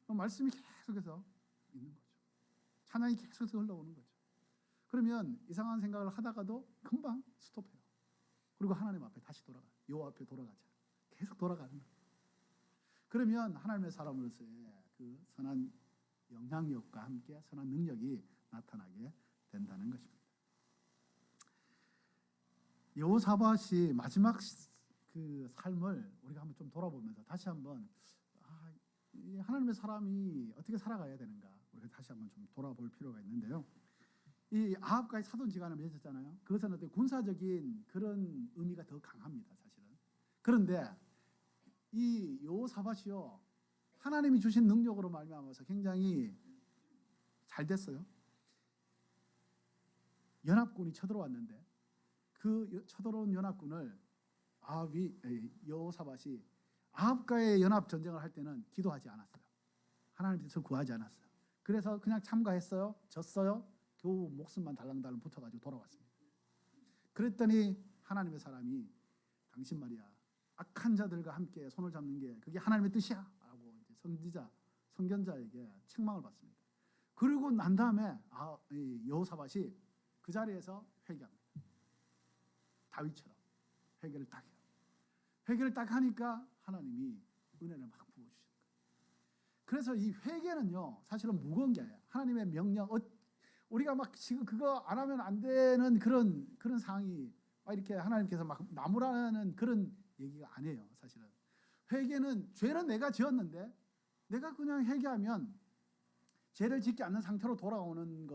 말씀이 계속해서 있는 거죠. 찬양이 계속해서 흘러오는 거죠. 그러면 이상한 생각을 하다가도 금방 스톱해요. 그리고 하나님 앞에 다시 돌아가요. 여호와 앞에 돌아가자. 계속 돌아가는 거예요. 그러면 하나님의 사람으로서의 그 선한 영향력과 함께 선한 능력이 나타나게 된다는 것입니다. 여호사밧이 마지막 그 삶을 우리가 한번 좀 돌아보면서 다시 한번 하나님의 사람이 어떻게 살아가야 되는가 우리가 다시 한번 좀 돌아볼 필요가 있는데요. 이 아합과의 사돈지간을 맺었잖아요. 그것은 어떤 군사적인 그런 의미가 더 강합니다, 사실은. 그런데 이 여호사밧이요 하나님이 주신 능력으로 말미암아서 굉장히 잘 됐어요. 연합군이 쳐들어왔는데 그 쳐들어온 연합군을 여호사밧이 아합과의 연합 전쟁을 할 때는 기도하지 않았어요. 하나님께서 구하지 않았어요. 그래서 그냥 참가했어요. 졌어요. 겨우 목숨만 달랑달랑 붙어가지고 돌아왔습니다. 그랬더니 하나님의 사람이 당신 말이야 악한 자들과 함께 손을 잡는 게 그게 하나님의 뜻이야 라고 이제 선견자에게 책망을 받습니다. 그리고 난 다음에 여호사밧이 그 자리에서 회개합니다. 다윗처럼 회개를 딱 해요. 회개를 딱 하니까 하나님이 은혜를 막 부어주시는 거예요. 그래서 이 회개는요 사실은 무거운 게 아니에요. 하나님의 명령 우리가 막 지금 그거 안 하면 안 되는 그런 상황이 막 이렇게 하나님께서 막 나무라는 그런 얘기가 아니에요. 사실은 회개는 죄는 내가 지었는데 내가 그냥 회개하면 죄를 짓지 않는 상태로 돌아오는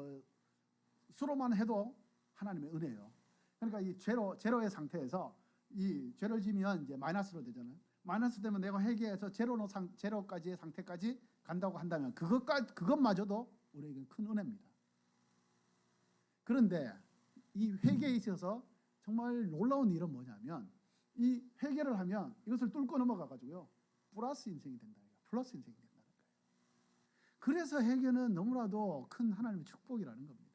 것으로만 해도 하나님의 은혜예요. 그러니까 이 제로의 상태에서 이 죄를 지면 이제 마이너스로 되잖아요. 마이너스 되면 내가 회개해서 제로까지의 상태까지 간다고 한다면 그것마저도 우리에게 큰 은혜입니다. 그런데 이 회개에 있어서 정말 놀라운 일은 뭐냐면 이 회개를 하면 이것을 뚫고 넘어가 가지고요 플러스 인생이 된다는 거예요. 플러스 인생이 된다는 거예요. 그래서 회개는 너무나도 큰 하나님의 축복이라는 겁니다.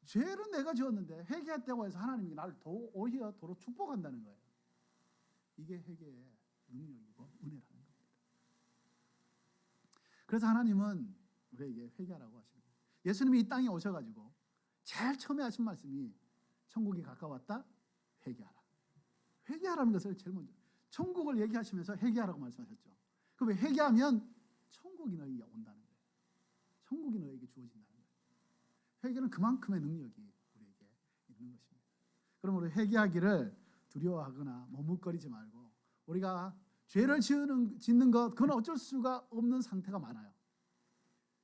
죄는 내가 지었는데 회개했다고 해서 하나님이 나를 오히려 도로 축복한다는 거예요. 이게 회개의 능력이고 은혜라는 겁니다. 그래서 하나님은 우리에게 회개하라고 하십니다. 예수님이 이 땅에 오셔가지고 제일 처음에 하신 말씀이 천국이 가까웠다, 회개하라. 회개하라는 것을 제일 먼저, 천국을 얘기하시면서 회개하라고 말씀하셨죠. 그럼 회개하면 천국이 너에게 온다는 거예요. 천국이 너에게 주어진다는 거예요. 회개는 그만큼의 능력이 우리에게 있는 것입니다. 그럼 우리 회개하기를 두려워하거나 머뭇거리지 말고, 우리가 죄를 짓는 것, 그건 어쩔 수가 없는 상태가 많아요.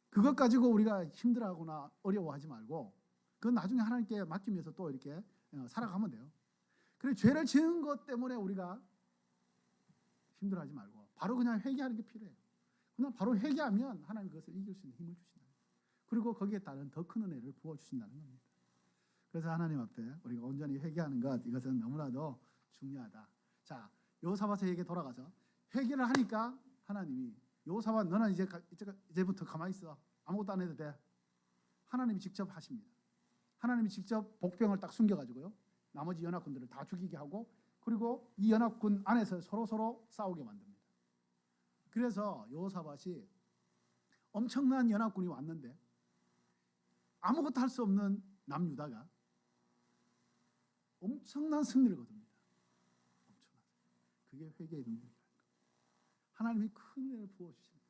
그것 가지고 우리가 힘들어하거나 어려워하지 말고, 그건 나중에 하나님께 맡기면서 또 이렇게 살아가면 돼요. 그래, 죄를 지은 것 때문에 우리가 힘들어하지 말고 바로 그냥 회개하는 게 필요해요. 그냥 바로 회개하면 하나님 그것을 이길 수 있는 힘을 주신다. 그리고 거기에 따른 더 큰 은혜를 부어주신다는 겁니다. 그래서 하나님 앞에 우리가 온전히 회개하는 것, 이것은 너무나도 중요하다. 자, 여호사밧에게 돌아가서 회개를 하니까 하나님이, 여호사밧 너는 이제부터 가만히 있어. 아무것도 안 해도 돼. 하나님이 직접 하십니다. 하나님이 직접 복병을 딱 숨겨가지고요, 나머지 연합군들을 다 죽이게 하고, 그리고 이 연합군 안에서 서로 싸우게 만듭니다. 그래서 여호사밧이 엄청난 연합군이 왔는데 아무것도 할 수 없는 남유다가 엄청난 승리를 거둡니다. 엄청난. 그게 회개의 능력이라는 겁니다. 하나님이 큰 은혜를 부어주십니다.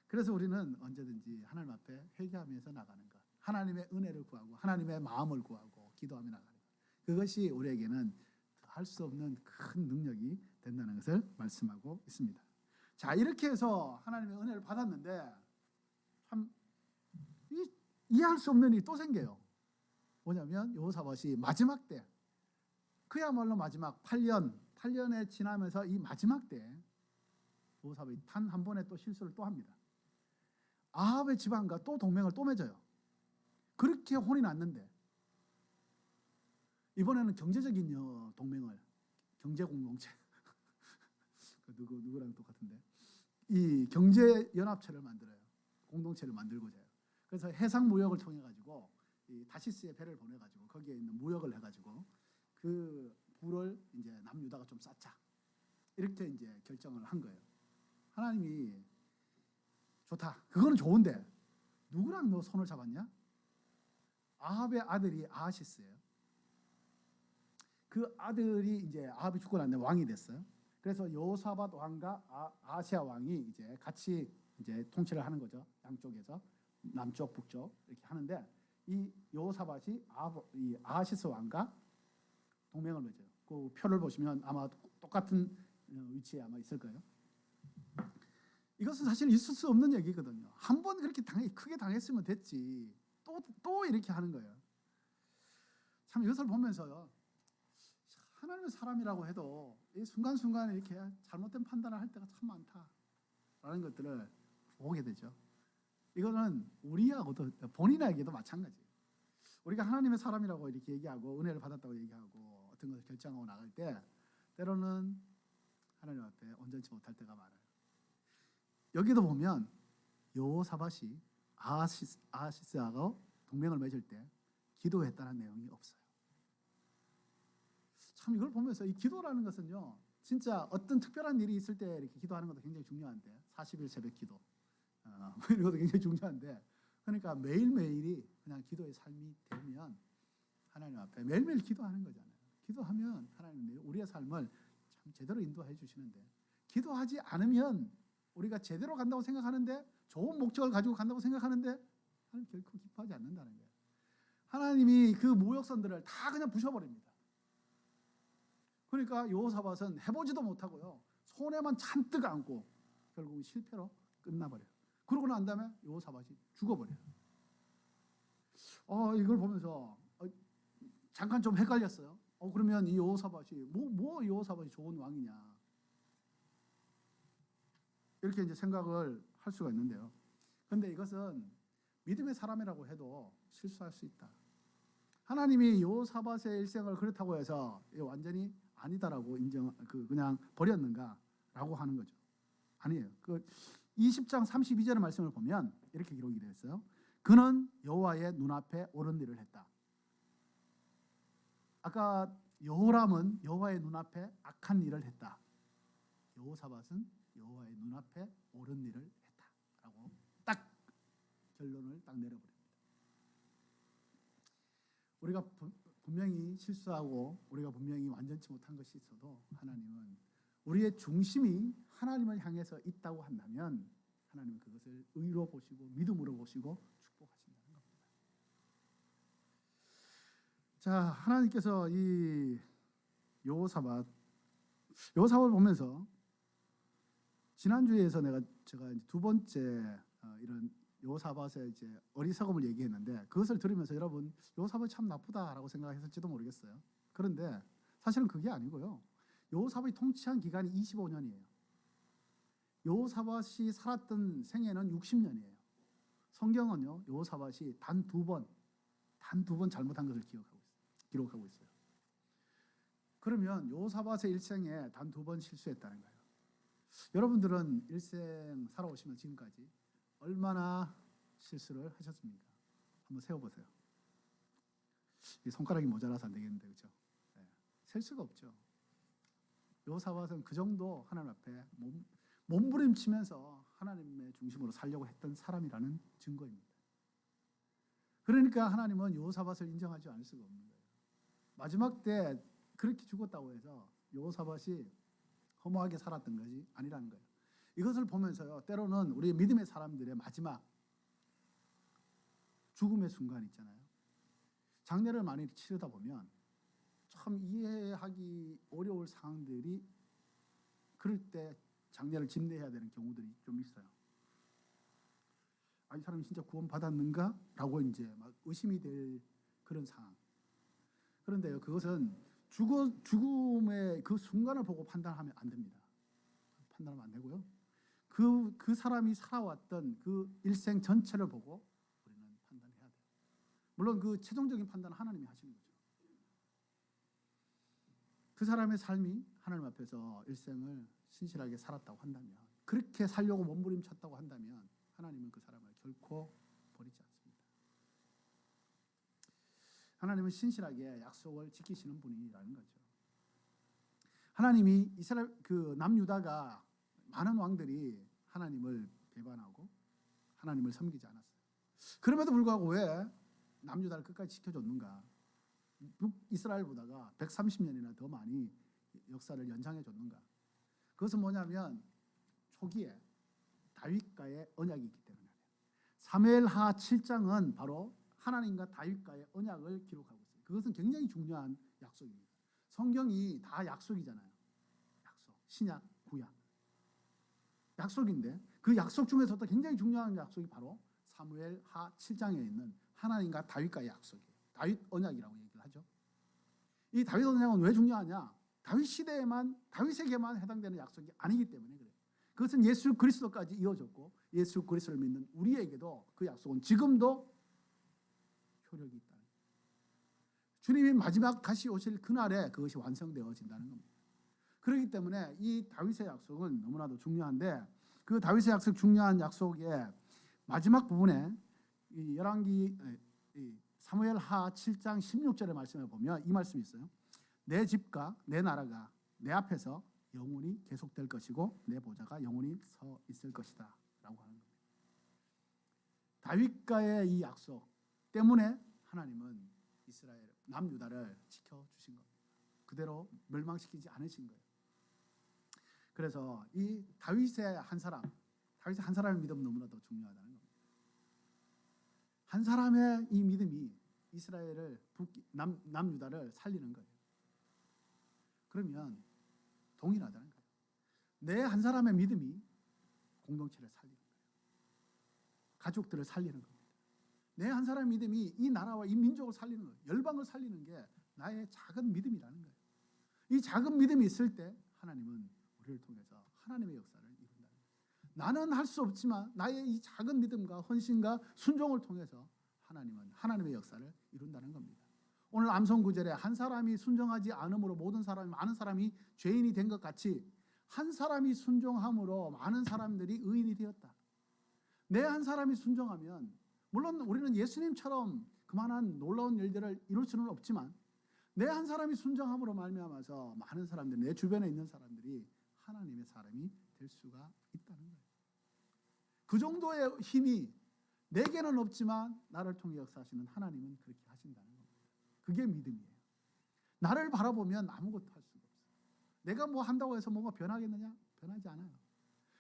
그래서 우리는 언제든지 하나님 앞에 회개하면서 나가는 것, 하나님의 은혜를 구하고 하나님의 마음을 구하고 기도하며 나가는 것, 그것이 우리에게는 할 수 없는 큰 능력이 된다는 것을 말씀하고 있습니다. 자, 이렇게 해서 하나님의 은혜를 받았는데 참 이해할 수 없는 일이 또 생겨요. 뭐냐면 여호사밧이 마지막 때, 그야말로 마지막 8년에 지나면서 이 마지막 때 여호사밧이 단 한 번의 또 실수를 또 합니다. 아합의 집안과 또 동맹을 또 맺어요. 그렇게 혼이 났는데 이번에는 경제적인 동맹을, 경제 공동체 누구랑 똑같은데, 이 경제 연합체를 만들어요. 공동체를 만들고자 해요. 그래서 해상 무역을 통해 가지고 이 다시스의 배를 보내 가지고 거기에 있는 무역을 해 가지고 그 부를 이제 남유다가 좀 쌓자, 이렇게 이제 결정을 한 거예요. 하나님이 좋다, 그거는 좋은데 누구랑 너 손을 잡았냐? 아합의 아들이 아하시스예요. 그 아들이 이제 아합이 죽고 난 다음에 왕이 됐어요. 그래서 여호사밧 왕과 아하시아 왕이 이제 같이 이제 통치를 하는 거죠. 양쪽에서 남쪽, 북쪽 이렇게 하는데, 이 여호사밧이 이 아하시스 왕과 동맹을 맺어요. 그 표를 보시면 아마 똑같은 위치에 아마 있을 거예요. 이것은 사실 있을 수 없는 얘기거든요. 한 번 그렇게 크게 당했으면 됐지. 또 이렇게 하는 거예요. 참 이것을 보면서요, 하나님의 사람이라고 해도 이 순간순간 이렇게 잘못된 판단을 할 때가 참 많다라는 것들을 보게 되죠. 이거는 우리하고도, 본인에게도 마찬가지예요. 우리가 하나님의 사람이라고 이렇게 얘기하고 은혜를 받았다고 얘기하고 어떤 것을 결정하고 나갈 때 때로는 하나님 앞에 온전치 못할 때가 많아요. 여기도 보면 여호사밧이 아하시스하고 동맹을 맺을 때 기도했다는 내용이 없어요. 참 이걸 보면서 이 기도라는 것은요, 진짜 어떤 특별한 일이 있을 때 이렇게 기도하는 것도 굉장히 중요한데, 40일 새벽 기도 이것도 굉장히 중요한데, 그러니까 매일매일이 그냥 기도의 삶이 되면 하나님 앞에 매일매일 기도하는 거잖아요. 기도하면 하나님이 우리의 삶을 참 제대로 인도해 주시는데, 기도하지 않으면 우리가 제대로 간다고 생각하는데, 좋은 목적을 가지고 간다고 생각하는데 하나님 결코 기뻐하지 않는다는 거예요. 하나님이 그 모욕선들을 다 그냥 부셔버립니다. 그러니까 여호사밧은 해보지도 못하고요, 손에만 잔뜩 안고 결국 실패로 끝나버려요. 그러고 난 다음에 여호사밧이 죽어버려요. 이걸 보면서 잠깐 좀 헷갈렸어요. 그러면 이 여호사밧이 뭐 여호사밧이 좋은 왕이냐, 이렇게 이제 생각을 할 수가 있는데요. 그런데 이것은 믿음의 사람이라고 해도 실수할 수 있다. 하나님이 여호사밧의 일생을 그렇다고 해서 완전히 아니다라고 그냥 버렸는가라고 하는 거죠. 아니에요. 그 20장 32절의 말씀을 보면 이렇게 기록이 되어 있어요. 그는 여호와의 눈앞에 옳은 일을 했다. 아까 여호람은 여호와의 눈앞에 악한 일을 했다. 여호사밧은 여호와의 눈앞에 옳은 일을 했다라고 딱 결론을 딱 내려버립니다. 우리가 분명히 실수하고 우리가 분명히 완전치 못한 것이 있어도 하나님은 우리의 중심이 하나님을 향해서 있다고 한다면 하나님은 그것을 의로 보시고 믿음으로 보시고 축복하신다는 겁니다. 자, 하나님께서 이 여호사밧을 보면서 지난주에서 제가 이제 두 번째 이런 여호사밧의 이제 어리석음을 얘기했는데 그것을 들으면서 여러분 여호사밧이 참 나쁘다라고 생각했을지도 모르겠어요. 그런데 사실은 그게 아니고요. 여호사밧이 통치한 기간이 25년이에요. 여호사밧이 살았던 생애는 60년이에요. 성경은요 여호사밧이 단 두 번 잘못한 것을 기록하고 있어요. 그러면 여호사밧의 일생에 단 두 번 실수했다는 거예요. 여러분들은 일생 살아오시면 지금까지 얼마나 실수를 하셨습니까? 한번 세어보세요. 이 손가락이 모자라서 안 되겠는데 그렇죠? 네. 셀 수가 없죠. 여호사밧은 그 정도 하나님 앞에 몸부림치면서 하나님의 중심으로 살려고 했던 사람이라는 증거입니다. 그러니까 하나님은 여호사밧을 인정하지 않을 수가 없는 거예요. 마지막 때 그렇게 죽었다고 해서 여호사밧이 허무하게 살았던 것이 아니라는 거예요. 이것을 보면서요, 때로는 우리 믿음의 사람들의 마지막 죽음의 순간 있잖아요. 장례를 많이 치르다 보면 참 이해하기 어려울 상황들이 그럴 때 장례를 집례해야 되는 경우들이 좀 있어요. 이 사람이 진짜 구원받았는가? 라고 이제 막 의심이 될 그런 상황. 그런데요, 그것은 죽음의 그 순간을 보고 판단하면 안 됩니다. 판단하면 안 되고요. 그 사람이 살아왔던 그 일생 전체를 보고 우리는 판단해야 돼요. 물론 그 최종적인 판단은 하나님이 하시는 거죠. 그 사람의 삶이 하나님 앞에서 일생을 신실하게 살았다고 한다면, 그렇게 살려고 몸부림쳤다고 한다면 하나님은 그 사람을 결코 버리지 않습니다. 하나님은 신실하게 약속을 지키시는 분이라는 거죠. 하나님이 이스라엘 그 남유다가 많은 왕들이 하나님을 배반하고 하나님을 섬기지 않았어요. 그럼에도 불구하고 왜 남유다를 끝까지 지켜줬는가? 북이스라엘보다가 130년이나 더 많이 역사를 연장해 줬는가? 그것은 뭐냐면 초기에 다윗과의 언약이 있기 때문에. 사무엘하 7장은 바로 하나님과 다윗과의 언약을 기록하고 있어요. 그것은 굉장히 중요한 약속입니다. 성경이 다 약속이잖아요. 약속, 신약, 구약. 약속인데 그 약속 중에서도 굉장히 중요한 약속이 바로 사무엘하 7장에 있는 하나님과 다윗과의 약속이에요. 다윗 언약이라고 얘기를 하죠. 이 다윗 언약은 왜 중요하냐? 다윗 시대에만, 다윗에게만 해당되는 약속이 아니기 때문에 그래요. 그것은 예수 그리스도까지 이어졌고 예수 그리스도를 믿는 우리에게도 그 약속은 지금도 효력이 있다는 거예요. 주님이 마지막 다시 오실 그날에 그것이 완성되어진다는 겁니다. 그렇기 때문에 이 다윗의 약속은 너무나도 중요한데 그 다윗의 약속 중요한 약속의 마지막 부분에 이 열왕기 사무엘하 7장 16절의 말씀을 보면 이 말씀이 있어요. 내 집과 내 나라가 내 앞에서 영원히 계속될 것이고 내 보좌가 영원히 서 있을 것이다 라고 하는 겁니다. 다윗과의 이 약속 때문에 하나님은 이스라엘 남유다를 지켜주신 겁니다. 그대로 멸망시키지 않으신 거예요. 그래서 이 다윗의 한 사람의 믿음은 너무나도 중요하다는 겁니다. 한 사람의 이 믿음이 이스라엘을 남유다를 살리는 거예요. 그러면 동일하다는 거예요. 내 한 사람의 믿음이 공동체를 살리는 거예요. 가족들을 살리는 겁니다. 내 한 사람의 믿음이 이 나라와 이 민족을 살리는 거예요. 열방을 살리는 게 나의 작은 믿음이라는 거예요. 이 작은 믿음이 있을 때 하나님은 우리를 통해서 하나님의 역사를 이룬다는 거예요. 나는 할 수 없지만 나의 이 작은 믿음과 헌신과 순종을 통해서 하나님은 하나님의 역사를 이룬다는 겁니다. 오늘 암송 구절에 한 사람이 순종하지 않음으로 모든 사람이 많은 사람이 죄인이 된 것 같이 한 사람이 순종함으로 많은 사람들이 의인이 되었다. 내 한 사람이 순종하면, 물론 우리는 예수님처럼 그만한 놀라운 일들을 이룰 수는 없지만 내 한 사람이 순종함으로 말미암아서 많은 사람들, 내 주변에 있는 사람들이 하나님의 사람이 될 수가 있다는 거예요. 그 정도의 힘이 내게는 없지만 나를 통해 역사하시는 하나님은 그렇게 하신다는 겁니다. 그게 믿음이에요. 나를 바라보면 아무것도 할 수가 없어요. 내가 뭐 한다고 해서 뭐가 변하겠느냐? 변하지 않아요.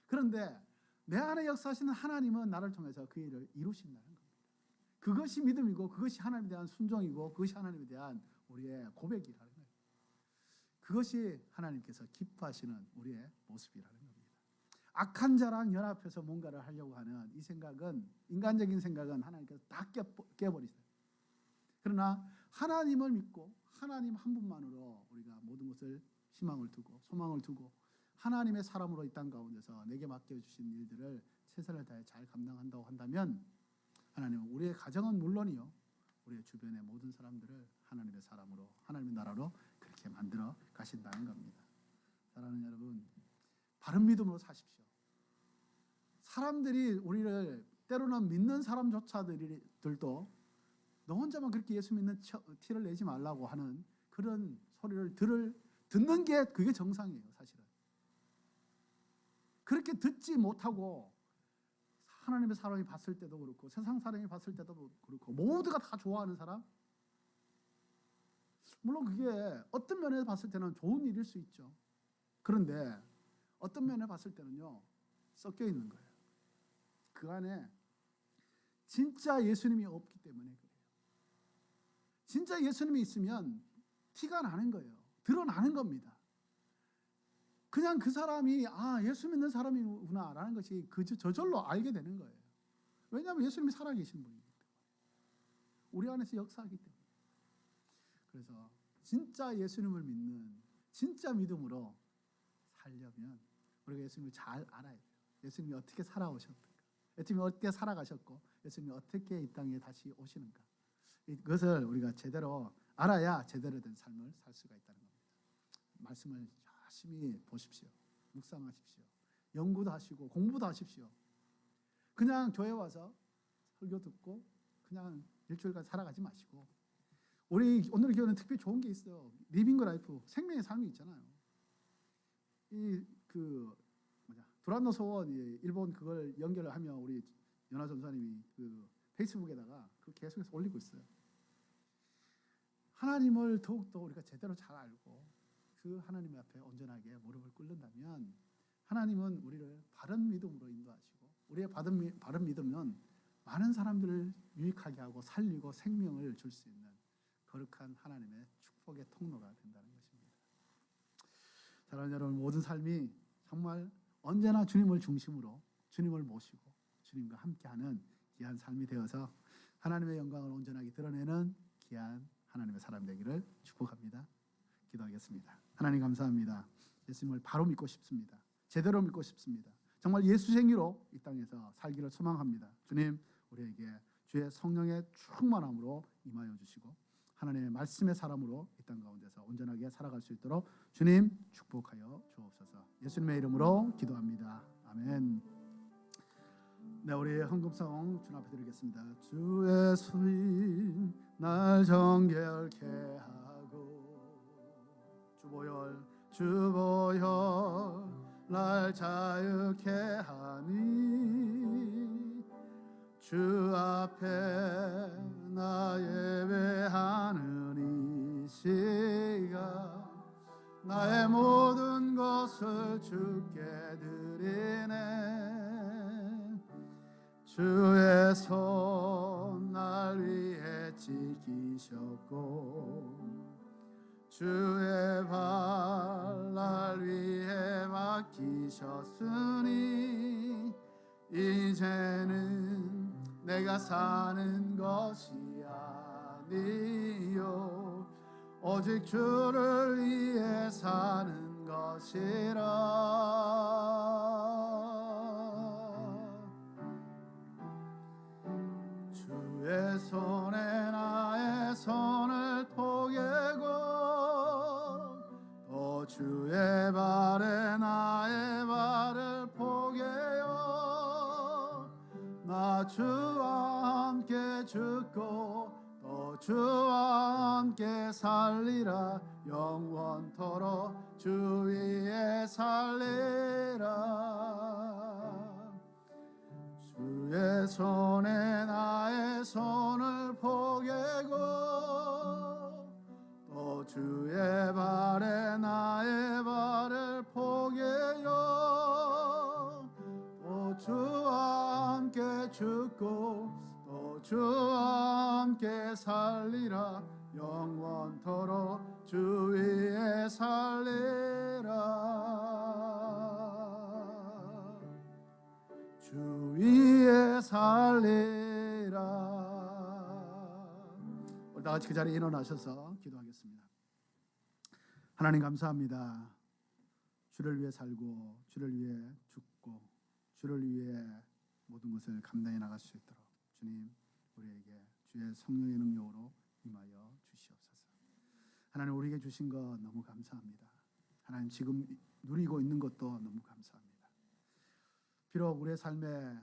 그런데 내 안에 역사하시는 하나님은 나를 통해서 그 일을 이루신다는 겁니다. 그것이 믿음이고, 그것이 하나님에 대한 순종이고, 그것이 하나님에 대한 우리의 고백이라는 거예요. 그것이 하나님께서 기뻐하시는 우리의 모습이라는 겁니다. 악한 자랑 연합해서 뭔가를 하려고 하는 이 생각은, 인간적인 생각은 하나님께서 다 깨버리세요. 그러나 하나님을 믿고 하나님 한 분만으로 우리가 모든 것을 희망을 두고 소망을 두고 하나님의 사람으로 이 땅 가운데서 내게 맡겨주신 일들을 최선을 다해 잘 감당한다고 한다면, 하나님은 우리의 가정은 물론이요, 우리의 주변의 모든 사람들을 하나님의 사람으로, 하나님의 나라로 그렇게 만들어 가신다는 겁니다. 사랑하는 여러분, 바른 믿음으로 사십시오. 사람들이 우리를 때로는 믿는 사람조차들도 너 혼자만 그렇게 예수 믿는 티를 내지 말라고 하는 그런 소리를 듣는 게 그게 정상이에요. 사실은 그렇게 듣지 못하고 하나님의 사람이 봤을 때도 그렇고 세상 사람이 봤을 때도 그렇고 모두가 다 좋아하는 사람, 물론 그게 어떤 면에서 봤을 때는 좋은 일일 수 있죠. 그런데 어떤 면에 봤을 때는요, 섞여 있는 거예요. 그 안에 진짜 예수님이 없기 때문에 그래요. 진짜 예수님이 있으면 티가 나는 거예요. 드러나는 겁니다. 그냥 그 사람이 예수 믿는 사람이구나 라는 것이 저절로 알게 되는 거예요. 왜냐하면 예수님이 살아계신 분이기 때문에, 우리 안에서 역사하기 때문에. 그래서 진짜 예수님을 믿는 진짜 믿음으로 살려면 우리가 예수님을 잘 알아야 돼요. 예수님이 어떻게 살아오셨는가, 예수님이 어떻게 살아가셨고, 예수님이 어떻게 이 땅에 다시 오시는가, 이것을 우리가 제대로 알아야 제대로 된 삶을 살 수가 있다는 겁니다. 말씀을 열심히 보십시오. 묵상하십시오. 연구도 하시고 공부도 하십시오. 그냥 교회 와서 설교 듣고 그냥 일주일간 살아가지 마시고, 우리 오늘 교회는 특별히 좋은 게 있어요. 리빙 거 라이프, 생명의 삶이 있잖아요. 두란노 소원, 일본 그걸 연결을 하면 우리 연화 전사님이 그 페이스북에다가 그 계속해서 올리고 있어요. 하나님을 더욱더 우리가 제대로 잘 알고 그 하나님 앞에 온전하게 무릎을 꿇는다면 하나님은 우리를 바른 믿음으로 인도하시고, 우리의 바른 믿음은 많은 사람들을 유익하게 하고 살리고 생명을 줄 수 있는 거룩한 하나님의 축복의 통로가 된다는 것입니다. 사랑하는 여러분, 모든 삶이 정말 언제나 주님을 중심으로, 주님을 모시고 주님과 함께하는 귀한 삶이 되어서 하나님의 영광을 온전하게 드러내는 귀한 하나님의 사람 되기를 축복합니다. 기도하겠습니다. 하나님 감사합니다. 예수님을 바로 믿고 싶습니다. 제대로 믿고 싶습니다. 정말 예수 생기로 이 땅에서 살기를 소망합니다. 주님, 우리에게 주의 성령의 충만함으로 임하여 주시고 하나님의 말씀의 사람으로 이 땅 가운데서 온전하게 살아갈 수 있도록 주님 축복하여 주옵소서. 예수님의 이름으로 기도합니다. 아멘. 네, 우리 헌금성 주님 앞에 드리겠습니다. 주의 수인 날 정결케 하고 주보혈 날 자유케 하니 주 앞에 나 예배하는 이 시간 나의 모든 것을 주께 드리네. 주의 손 날 위해 지키셨고 주의 발 날 위해 맡기셨으니 이제는 내가 사는 것이 아니요 오직 주를 위해 사는 것이라. 주의 손에 나의 손을 토개고 또 주의 발에 나의 주와 함께 죽고 또 주와 함께 살리라. 영원토록 주 위에 살리라. 주의 손에 나의 손을 포개고 또 주의 발에 나의 발을 포개요. 또 주와 함께 죽고 또 주와 함께 살리라. 영원토록 주 위에 살리라. 주 위에 살리라. 우리 다 같이 그 자리에 일어나셔서 기도하겠습니다. 하나님 감사합니다. 주를 위해 살고 주를 위해 죽고 주를 위해 모든 것을 감당해 나갈 수 있도록 주님 우리에게 주의 성령의 능력으로 임하여 주시옵소서. 하나님 우리에게 주신 것 너무 감사합니다. 하나님 지금 누리고 있는 것도 너무 감사합니다. 비록 우리의 삶에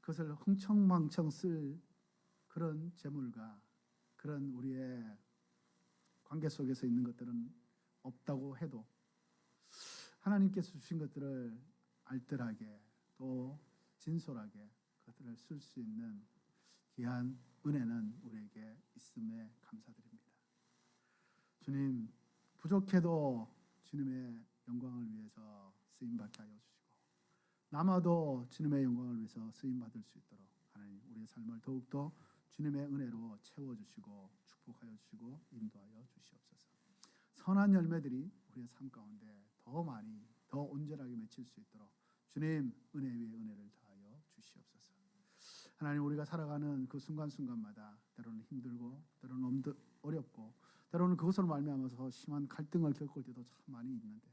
그것을 흥청망청 쓸 그런 재물과 그런 우리의 관계 속에서 있는 것들은 없다고 해도 하나님께서 주신 것들을 알뜰하게 또 진솔하게 그것들을 쓸 수 있는 귀한 은혜는 우리에게 있음에 감사드립니다. 주님 부족해도 주님의 영광을 위해서 쓰임받게 하여 주시고 남아도 주님의 영광을 위해서 쓰임받을 수 있도록 하나님 우리의 삶을 더욱더 주님의 은혜로 채워주시고 축복하여 주시고 인도하여 주시옵소서. 선한 열매들이 우리의 삶 가운데 더 많이 더 온전하게 맺힐 수 있도록 주님 은혜 위에 은혜를 더하여 주시옵소서. 하나님 우리가 살아가는 그 순간순간마다 때로는 힘들고 때로는 어렵고 때로는 그것으로 말미암아서 심한 갈등을 겪을 때도 참 많이 있는데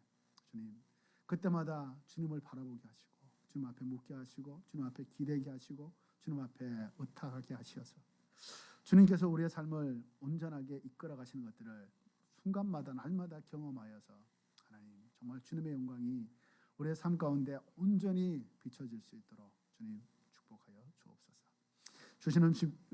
주님 그때마다 주님을 바라보게 하시고 주님 앞에 묻게 하시고 주님 앞에 기대게 하시고 주님 앞에 의탁하게 하시어서 주님께서 우리의 삶을 온전하게 이끌어 가시는 것들을 순간마다 날마다 경험하여서 하나님 정말 주님의 영광이 우리의 삶 가운데 온전히 비춰질 수 있도록 주님 축복하여 주옵소서.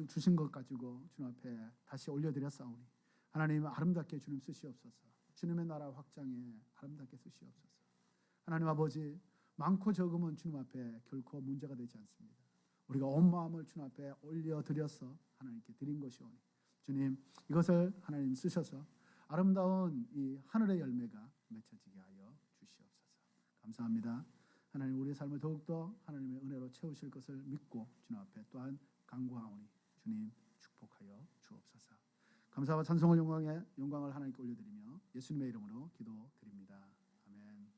주신 것 가지고 주님 앞에 다시 올려드렸사오니 하나님 아름답게 주님 쓰시옵소서. 주님의 나라 확장에 아름답게 쓰시옵소서. 하나님 아버지 많고 적음은 주님 앞에 결코 문제가 되지 않습니다. 우리가 온 마음을 주님 앞에 올려드려서 하나님께 드린 것이오니 주님 이것을 하나님 쓰셔서 아름다운 이 하늘의 열매가 맺혀지게 하여 주시옵소서. 감사합니다. 하나님 우리의 삶을 더욱더 하나님의 은혜로 채우실 것을 믿고 주님 앞에 또한 간구하오니 주님 축복하여 주옵소서. 감사와 찬송을 영광을 하나님께 올려드리며 예수님의 이름으로 기도드립니다. 아멘.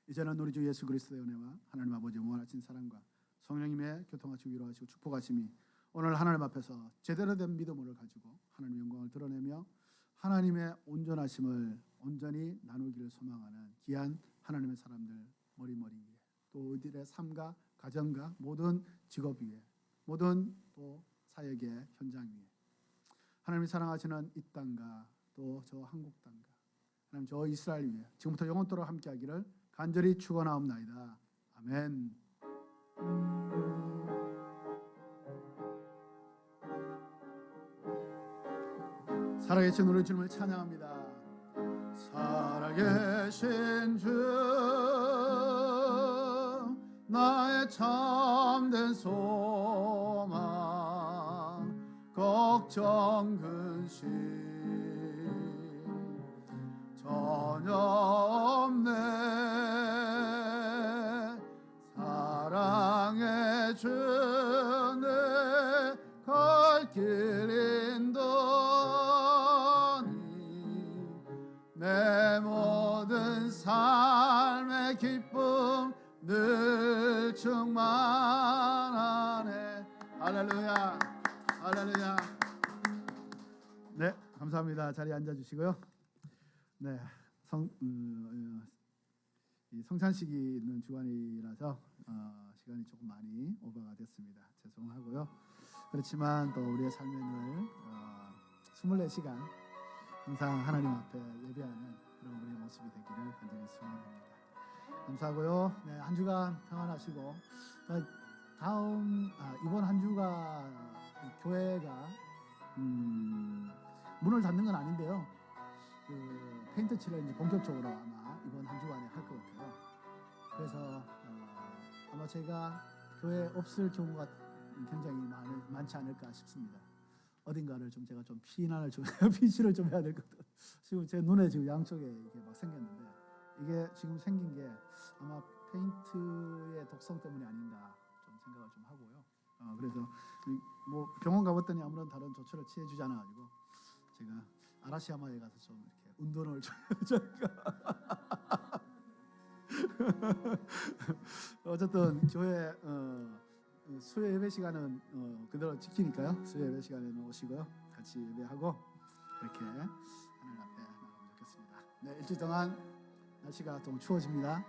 이제는 우리 주 예수 그리스도의 은혜와 하나님 아버지의 무한하신 사랑과 성령님의 교통하시고 위로하시고 축복하심이 오늘 하나님 앞에서 제대로 된 믿음을 가지고 하나님의 영광을 드러내며 하나님의 온전하심을 온전히 나누기를 소망하는 귀한 하나님의 사람들 머리머리 위에 또 우리들의 삶과 가정과 모든 직업 위에 모든 또 사역의 현장 위에 하나님이 사랑하시는 이 땅과 또 저 한국 땅과 하나님 저 이스라엘 위에 지금부터 영원토록 함께하기를 간절히 축원하옵나이다. 아멘. 살아계신 우리 주님을 찬양합니다. 살아계신 주 나의 참된 소망 걱정 근심 전혀 없네. 사랑해 주네 갈 길 인도니 내 모든 삶의 기쁨 늘 충만하네. 할렐루야 할렐루야. 네 감사합니다. 자리에 앉아주시고요. 네 이 성찬식이 있는 주간이라서 시간이 조금 많이 오버가 됐습니다. 죄송하고요. 그렇지만 또 우리의 삶에 늘 24시간 항상 하나님 앞에 예배하는 그런 우리의 모습이 되기를 간절히 소원합니다. 감사하고요. 네, 한 주간 평안하시고 이번 한 주가 교회가 문을 닫는 건 아닌데요. 그 페인트 칠을 이제 본격적으로 아마 이번 한 주간에 할 것 같아요. 그래서 아마 제가 교회에 없을 경우가 굉장히 많지 않을까 싶습니다. 어딘가를 좀 제가 좀 피난을 좀 피치를 좀 해야 될 것 같아요. 지금 제 눈에 지금 양쪽에 이게 막 생겼는데 이게 지금 생긴 게 아마 페인트의 독성 때문이 아닌가 좀 생각을 좀 하고요. 그래서 뭐 병원 가봤더니 아무런 다른 조처를 취해주지 않아가지고 제가 아라시야마에 가서 좀 이렇게 운동을 좀 어쨌든 교회 수요 예배 시간은 그대로 지키니까요. 수요 예배 시간에는 오시고요. 같이 예배하고 그렇게 하늘 앞에 나가면 좋겠습니다. 네, 일주일 동안 날씨가 좀 추워집니다. 네,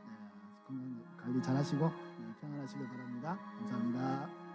건강 관리 잘하시고 네, 평안하시길 바랍니다. 감사합니다.